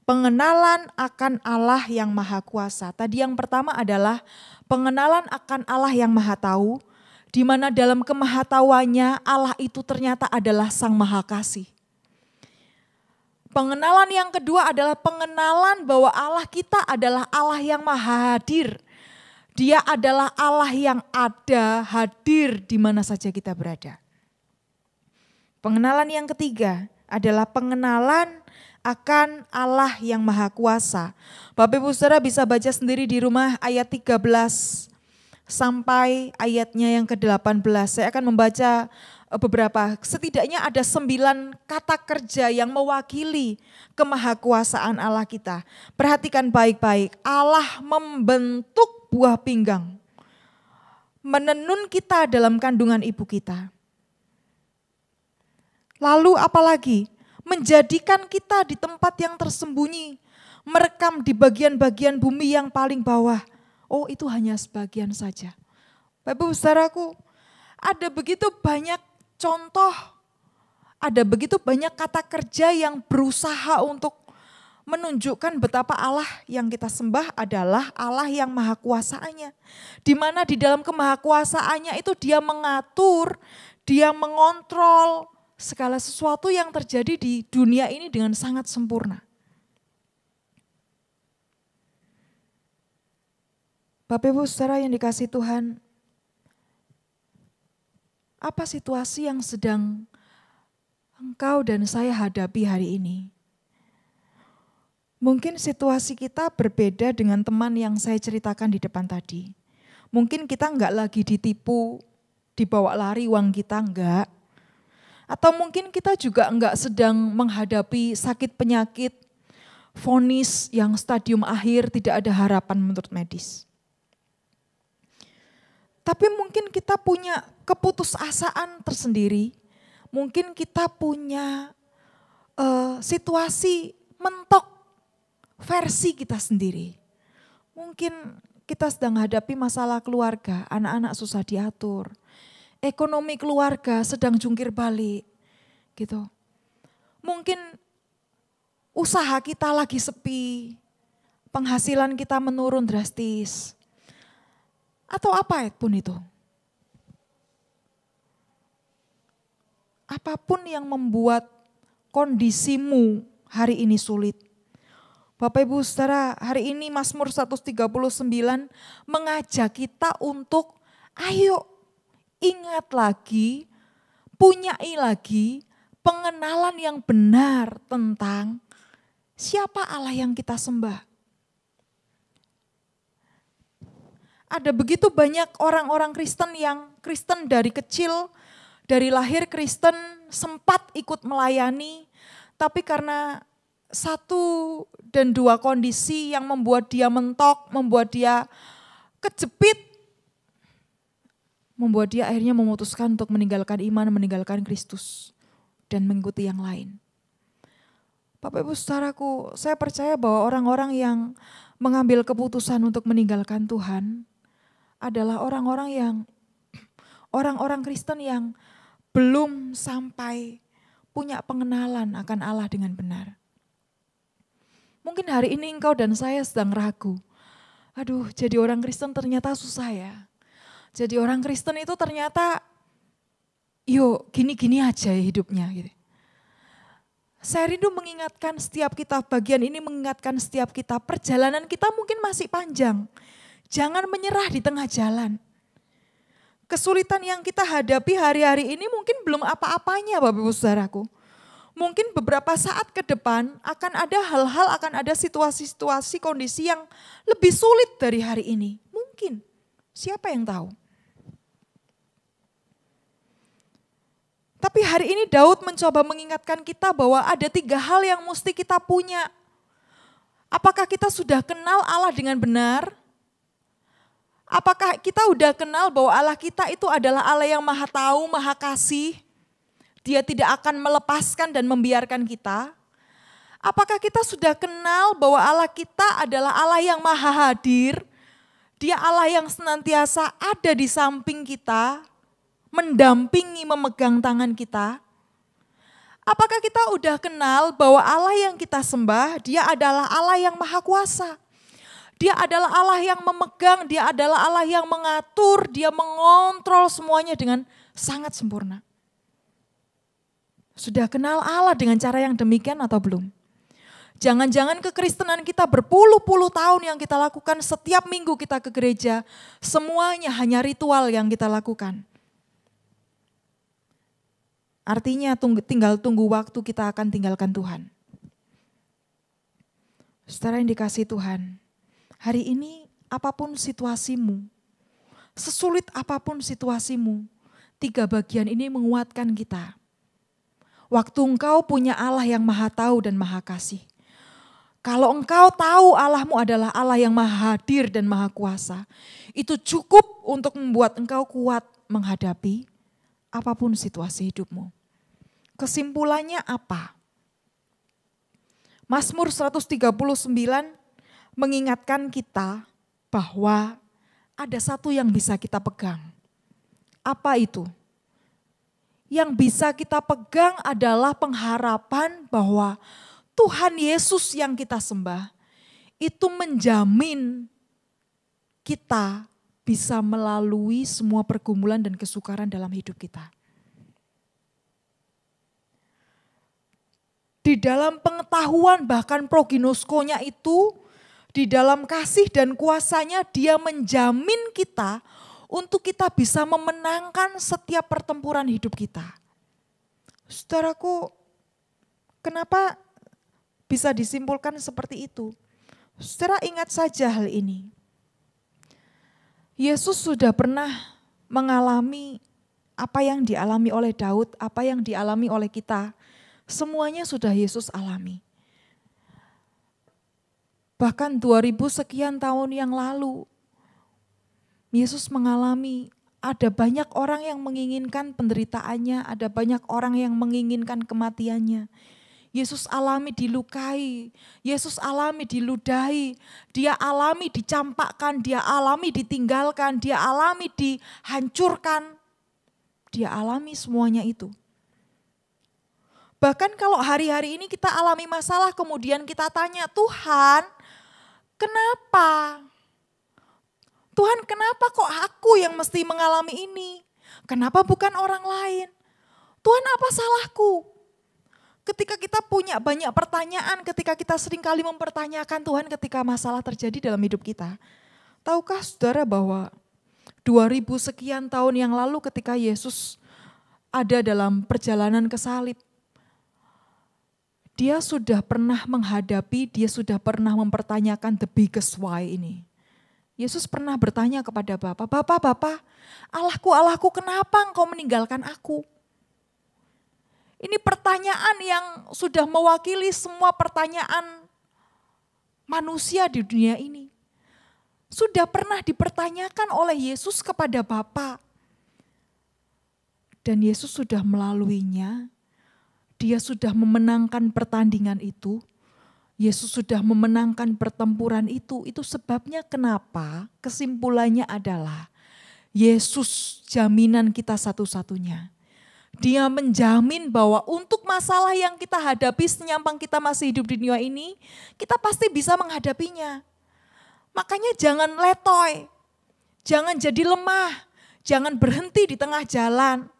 Pengenalan akan Allah yang maha kuasa. Tadi yang pertama adalah pengenalan akan Allah yang maha tahu, di mana dalam kemahatauannya Allah itu ternyata adalah Sang Maha Kasih. Pengenalan yang kedua adalah pengenalan bahwa Allah kita adalah Allah yang maha hadir. Dia adalah Allah yang ada, hadir di mana saja kita berada. Pengenalan yang ketiga adalah pengenalan akan Allah yang maha kuasa. Bapak Ibu Saudara bisa baca sendiri di rumah ayat 13 sampai ayatnya yang ke-18. Saya akan membaca beberapa, setidaknya ada 9 kata kerja yang mewakili kemahakuasaan Allah kita. Perhatikan baik-baik, Allah membentuk buah pinggang, menenun kita dalam kandungan ibu kita. Lalu apalagi? Menjadikan kita di tempat yang tersembunyi, merekam di bagian-bagian bumi yang paling bawah. Oh, itu hanya sebagian saja. Bapak Ibu Saudaraku, ada begitu banyak contoh, ada begitu banyak kata kerja yang berusaha untuk menunjukkan betapa Allah yang kita sembah adalah Allah yang maha kuasanya. Di mana di dalam kemahakuasaannya itu dia mengatur, dia mengontrol segala sesuatu yang terjadi di dunia ini dengan sangat sempurna. Bapak Ibu Saudara yang dikasihi Tuhan, apa situasi yang sedang engkau dan saya hadapi hari ini? Mungkin situasi kita berbeda dengan teman yang saya ceritakan di depan tadi. Mungkin kita enggak lagi ditipu, dibawa lari uang kita, enggak. Atau mungkin kita juga enggak sedang menghadapi sakit penyakit, vonis yang stadium akhir, tidak ada harapan menurut medis. Tapi mungkin kita punya keputusasaan tersendiri, mungkin kita punya situasi mentok versi kita sendiri. Mungkin kita sedang hadapi masalah keluarga, anak-anak susah diatur, ekonomi keluarga sedang jungkir balik, gitu. Mungkin usaha kita lagi sepi, penghasilan kita menurun drastis, atau apa pun itu. Apapun yang membuat kondisimu hari ini sulit. Bapak Ibu Saudara, hari ini Mazmur 139 mengajak kita untuk ayo ingat lagi, punyai lagi pengenalan yang benar tentang siapa Allah yang kita sembah. Ada begitu banyak orang-orang Kristen yang Kristen dari kecil, dari lahir Kristen, sempat ikut melayani, tapi karena satu dan dua kondisi yang membuat dia mentok, membuat dia kejepit, membuat dia akhirnya memutuskan untuk meninggalkan iman, meninggalkan Kristus, dan mengikuti yang lain. Bapak Ibu Saudaraku, saya percaya bahwa orang-orang yang mengambil keputusan untuk meninggalkan Tuhan adalah orang-orang Kristen yang belum sampai punya pengenalan akan Allah dengan benar. Mungkin hari ini engkau dan saya sedang ragu. Aduh, jadi orang Kristen ternyata susah ya. Jadi orang Kristen itu ternyata gini-gini aja hidupnya gitu. Saya rindu mengingatkan setiap kita, bagian ini mengingatkan setiap kita, perjalanan kita mungkin masih panjang. Jangan menyerah di tengah jalan. Kesulitan yang kita hadapi hari-hari ini mungkin belum apa-apanya Bapak Ibu Saudaraku. Mungkin beberapa saat ke depan akan ada hal-hal, akan ada situasi-situasi, kondisi yang lebih sulit dari hari ini. Mungkin, siapa yang tahu. Tapi hari ini Daud mencoba mengingatkan kita bahwa ada 3 hal yang mesti kita punya. Apakah kita sudah kenal Allah dengan benar? Apakah kita udah kenal bahwa Allah kita itu adalah Allah yang maha tahu, maha kasih? Dia tidak akan melepaskan dan membiarkan kita. Apakah kita sudah kenal bahwa Allah kita adalah Allah yang maha hadir? Dia Allah yang senantiasa ada di samping kita, mendampingi, memegang tangan kita. Apakah kita udah kenal bahwa Allah yang kita sembah, dia adalah Allah yang maha kuasa? Dia adalah Allah yang memegang, dia adalah Allah yang mengatur, dia mengontrol semuanya dengan sangat sempurna. Sudah kenal Allah dengan cara yang demikian atau belum? Jangan-jangan kekristenan kita berpuluh-puluh tahun yang kita lakukan, setiap minggu kita ke gereja, semuanya hanya ritual yang kita lakukan. Artinya tinggal tunggu waktu kita akan tinggalkan Tuhan. Saudara yang dikasihi Tuhan, hari ini apapun situasimu, sesulit apapun situasimu, 3 bagian ini menguatkan kita. Waktu engkau punya Allah yang maha tahu dan maha kasih. Kalau engkau tahu Allahmu adalah Allah yang maha hadir dan maha kuasa, itu cukup untuk membuat engkau kuat menghadapi apapun situasi hidupmu. Kesimpulannya apa? Mazmur 139 mengingatkan kita bahwa ada satu yang bisa kita pegang. Apa itu? Yang bisa kita pegang adalah pengharapan bahwa Tuhan Yesus yang kita sembah itu menjamin kita bisa melalui semua pergumulan dan kesukaran dalam hidup kita. Di dalam pengetahuan bahkan proginoskonya itu, di dalam kasih dan kuasanya dia menjamin kita untuk kita bisa memenangkan setiap pertempuran hidup kita. Saudaraku, kenapa bisa disimpulkan seperti itu? Saudara ingat saja hal ini. Yesus sudah pernah mengalami apa yang dialami oleh Daud, apa yang dialami oleh kita. Semuanya sudah Yesus alami. Bahkan 2000 sekian tahun yang lalu, Yesus mengalami, ada banyak orang yang menginginkan penderitaannya, ada banyak orang yang menginginkan kematiannya. Yesus alami dilukai, Yesus alami diludahi, dia alami dicampakkan, dia alami ditinggalkan, dia alami dihancurkan. Dia alami semuanya itu. Bahkan kalau hari-hari ini kita alami masalah, kemudian kita tanya, Tuhan, kenapa? Tuhan, kenapa kok aku yang mesti mengalami ini? Kenapa bukan orang lain? Tuhan, apa salahku? Ketika kita punya banyak pertanyaan, ketika kita seringkali mempertanyakan Tuhan ketika masalah terjadi dalam hidup kita. Tahukah saudara bahwa 2000 sekian tahun yang lalu ketika Yesus ada dalam perjalanan ke salib, dia sudah pernah menghadapi, dia sudah pernah mempertanyakan the biggest why ini. Yesus pernah bertanya kepada Bapa, Bapa, Allahku, kenapa engkau meninggalkan aku? Ini pertanyaan yang sudah mewakili semua pertanyaan manusia di dunia ini. Sudah pernah dipertanyakan oleh Yesus kepada Bapa. Dan Yesus sudah melaluinya. Dia sudah memenangkan pertandingan itu. Yesus sudah memenangkan pertempuran itu. Itu sebabnya kenapa kesimpulannya adalah Yesus jaminan kita satu-satunya. Dia menjamin bahwa untuk masalah yang kita hadapi senyampang kita masih hidup di dunia ini, kita pasti bisa menghadapinya. Makanya jangan letoy, jangan jadi lemah, jangan berhenti di tengah jalan.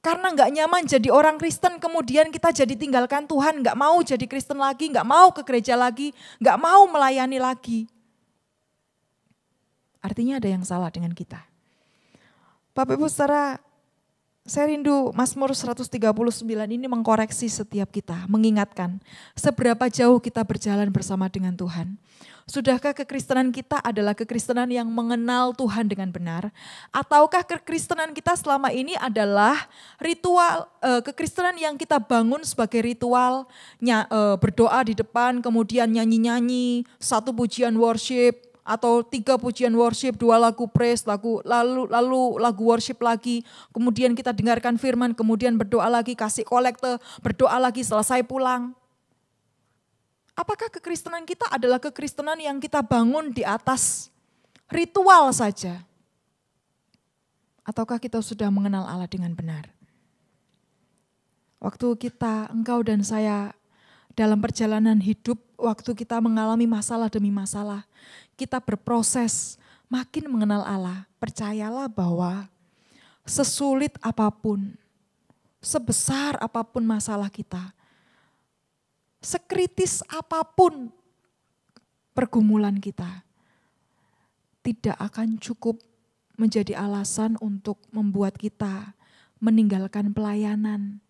Karena gak nyaman jadi orang Kristen, kemudian kita jadi tinggalkan Tuhan, gak mau jadi Kristen lagi, gak mau ke gereja lagi, gak mau melayani lagi. Artinya ada yang salah dengan kita. Bapak Ibu saudara, saya rindu Mazmur 139 ini mengkoreksi setiap kita, mengingatkan seberapa jauh kita berjalan bersama dengan Tuhan. Sudahkah kekristenan kita adalah kekristenan yang mengenal Tuhan dengan benar? Ataukah kekristenan kita selama ini adalah ritual, kekristenan yang kita bangun sebagai ritual, berdoa di depan, kemudian nyanyi-nyanyi, satu pujian worship, atau 3 pujian worship, 2 lagu praise, lalu lagu worship lagi, kemudian kita dengarkan firman, kemudian berdoa lagi, kasih kolekte, berdoa lagi, selesai pulang. Apakah kekristenan kita adalah kekristenan yang kita bangun di atas ritual saja? Ataukah kita sudah mengenal Allah dengan benar? Waktu kita, engkau dan saya dalam perjalanan hidup, waktu kita mengalami masalah demi masalah, kita berproses makin mengenal Allah. Percayalah bahwa sesulit apapun, sebesar apapun masalah kita, sekritis apapun pergumulan kita, tidak akan cukup menjadi alasan untuk membuat kita meninggalkan pelayanan.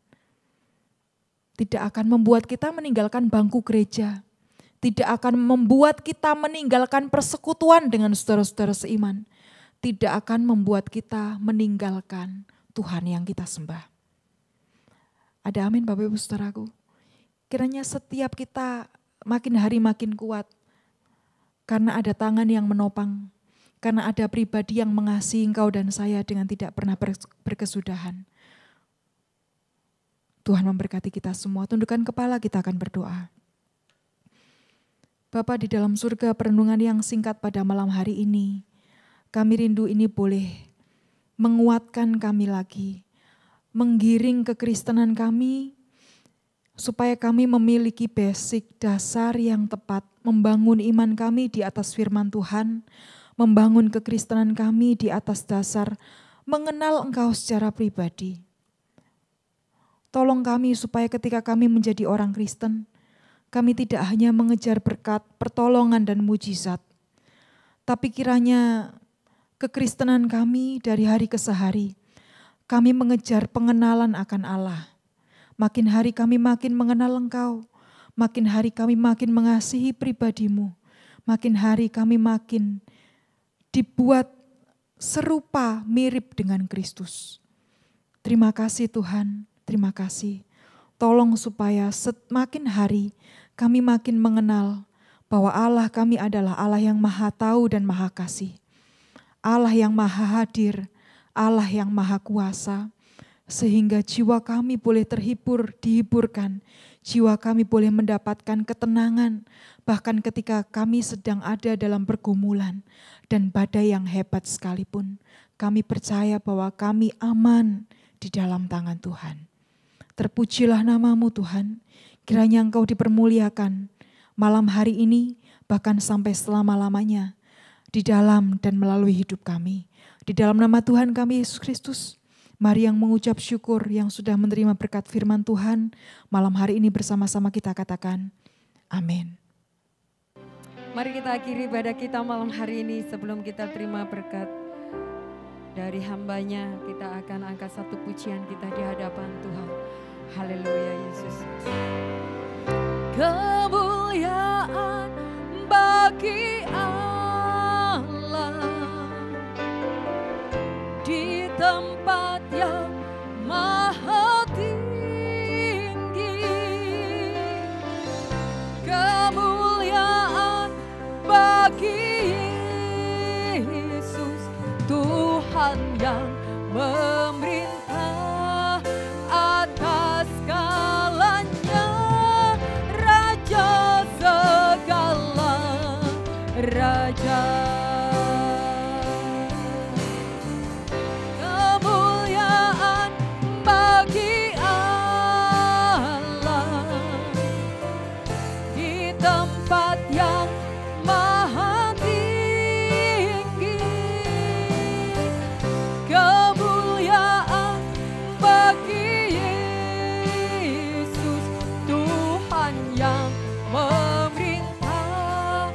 Tidak akan membuat kita meninggalkan bangku gereja. Tidak akan membuat kita meninggalkan persekutuan dengan saudara-saudara seiman. Tidak akan membuat kita meninggalkan Tuhan yang kita sembah. Ada amin Bapak Ibu saudaraku. Kiranya setiap kita makin hari makin kuat. Karena ada tangan yang menopang. Karena ada pribadi yang mengasihi engkau dan saya dengan tidak pernah berkesudahan. Tuhan memberkati kita semua. Tundukkan kepala, kita akan berdoa. Bapa di dalam surga, perenungan yang singkat pada malam hari ini, kami rindu ini boleh menguatkan kami lagi, menggiring kekristenan kami, supaya kami memiliki basic dasar yang tepat, membangun iman kami di atas firman Tuhan, membangun kekristenan kami di atas dasar mengenal Engkau secara pribadi. Tolong kami supaya ketika kami menjadi orang Kristen, kami tidak hanya mengejar berkat, pertolongan dan mujizat, tapi kiranya kekristenan kami dari hari ke hari, kami mengejar pengenalan akan Allah. Makin hari kami makin mengenal Engkau, makin hari kami makin mengasihi pribadi-Mu, makin hari kami makin dibuat serupa mirip dengan Kristus. Terima kasih Tuhan, terima kasih. Tolong supaya semakin hari kami makin mengenal bahwa Allah kami adalah Allah yang Maha Tahu dan Maha Kasih. Allah yang Maha Hadir, Allah yang Maha Kuasa, sehingga jiwa kami boleh terhibur, dihiburkan. Jiwa kami boleh mendapatkan ketenangan, bahkan ketika kami sedang ada dalam pergumulan dan badai yang hebat sekalipun. Kami percaya bahwa kami aman di dalam tangan Tuhan. Terpujilah nama-Mu Tuhan, kiranya Engkau dipermuliakan malam hari ini, bahkan sampai selama-lamanya, di dalam dan melalui hidup kami. Di dalam nama Tuhan kami Yesus Kristus, mari yang mengucap syukur yang sudah menerima berkat firman Tuhan, malam hari ini bersama-sama kita katakan, amin. Mari kita akhiri ibadah kita malam hari ini sebelum kita terima berkat dari hamba-Nya. Kita akan angkat satu pujian kita di hadapan Tuhan. Haleluya Yesus. Kemuliaan bagi Allah di tempat yang maha tinggi. Kemuliaan bagi Yesus, Tuhan yang memerintah atas segalanya, Raja segala raja. Kemuliaan bagi Allah di tempat yang maha tinggi. Kemuliaan bagi Yesus, Tuhan yang memerintah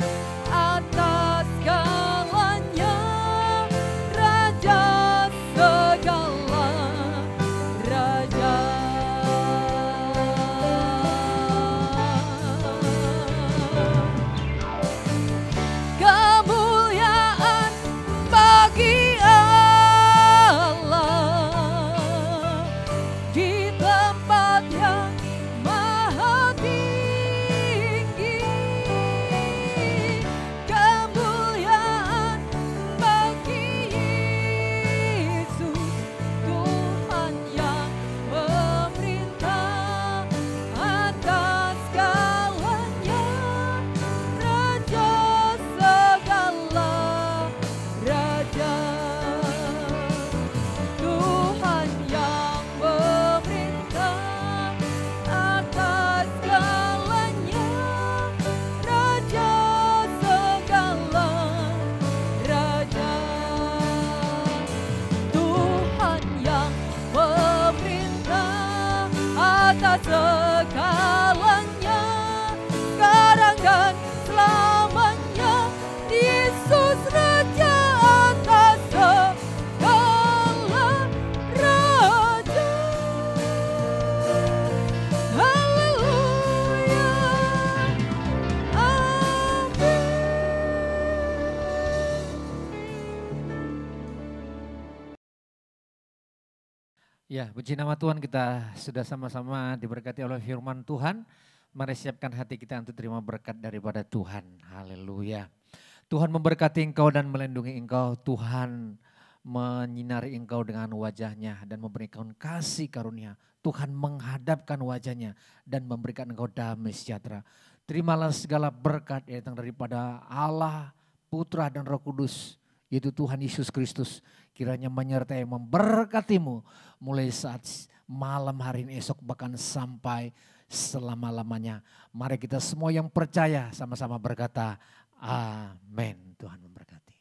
atas segalanya, Raja segala raja. Kemuliaan bagi Allah di tempat yang maha tinggi. Kemuliaan bagi Yesus, Tuhan yang memerintah atas segalanya, Raja segala raja. Tuhan yang memerintah atas segalanya, Raja segala raja. Tuhan yang memerintah atas segalanya, sekarang dan selamanya. Yesus Raja atas segala raja. Haleluya. Amin. Ya, puji nama Tuhan, kita sudah sama-sama diberkati oleh firman Tuhan. Mari siapkan hati kita untuk terima berkat daripada Tuhan. Haleluya. Tuhan memberkati engkau dan melindungi engkau. Tuhan menyinari engkau dengan wajahnya dan memberikan kasih karunia. Tuhan menghadapkan wajahnya dan memberikan engkau damai sejahtera. Terimalah segala berkat yang datang daripada Allah, Putra dan Roh Kudus, yaitu Tuhan Yesus Kristus. Kiranya menyertai, memberkatimu mulai saat malam hari ini, esok bahkan sampai selama-lamanya. Mari kita semua yang percaya sama-sama berkata, amin. Tuhan memberkati.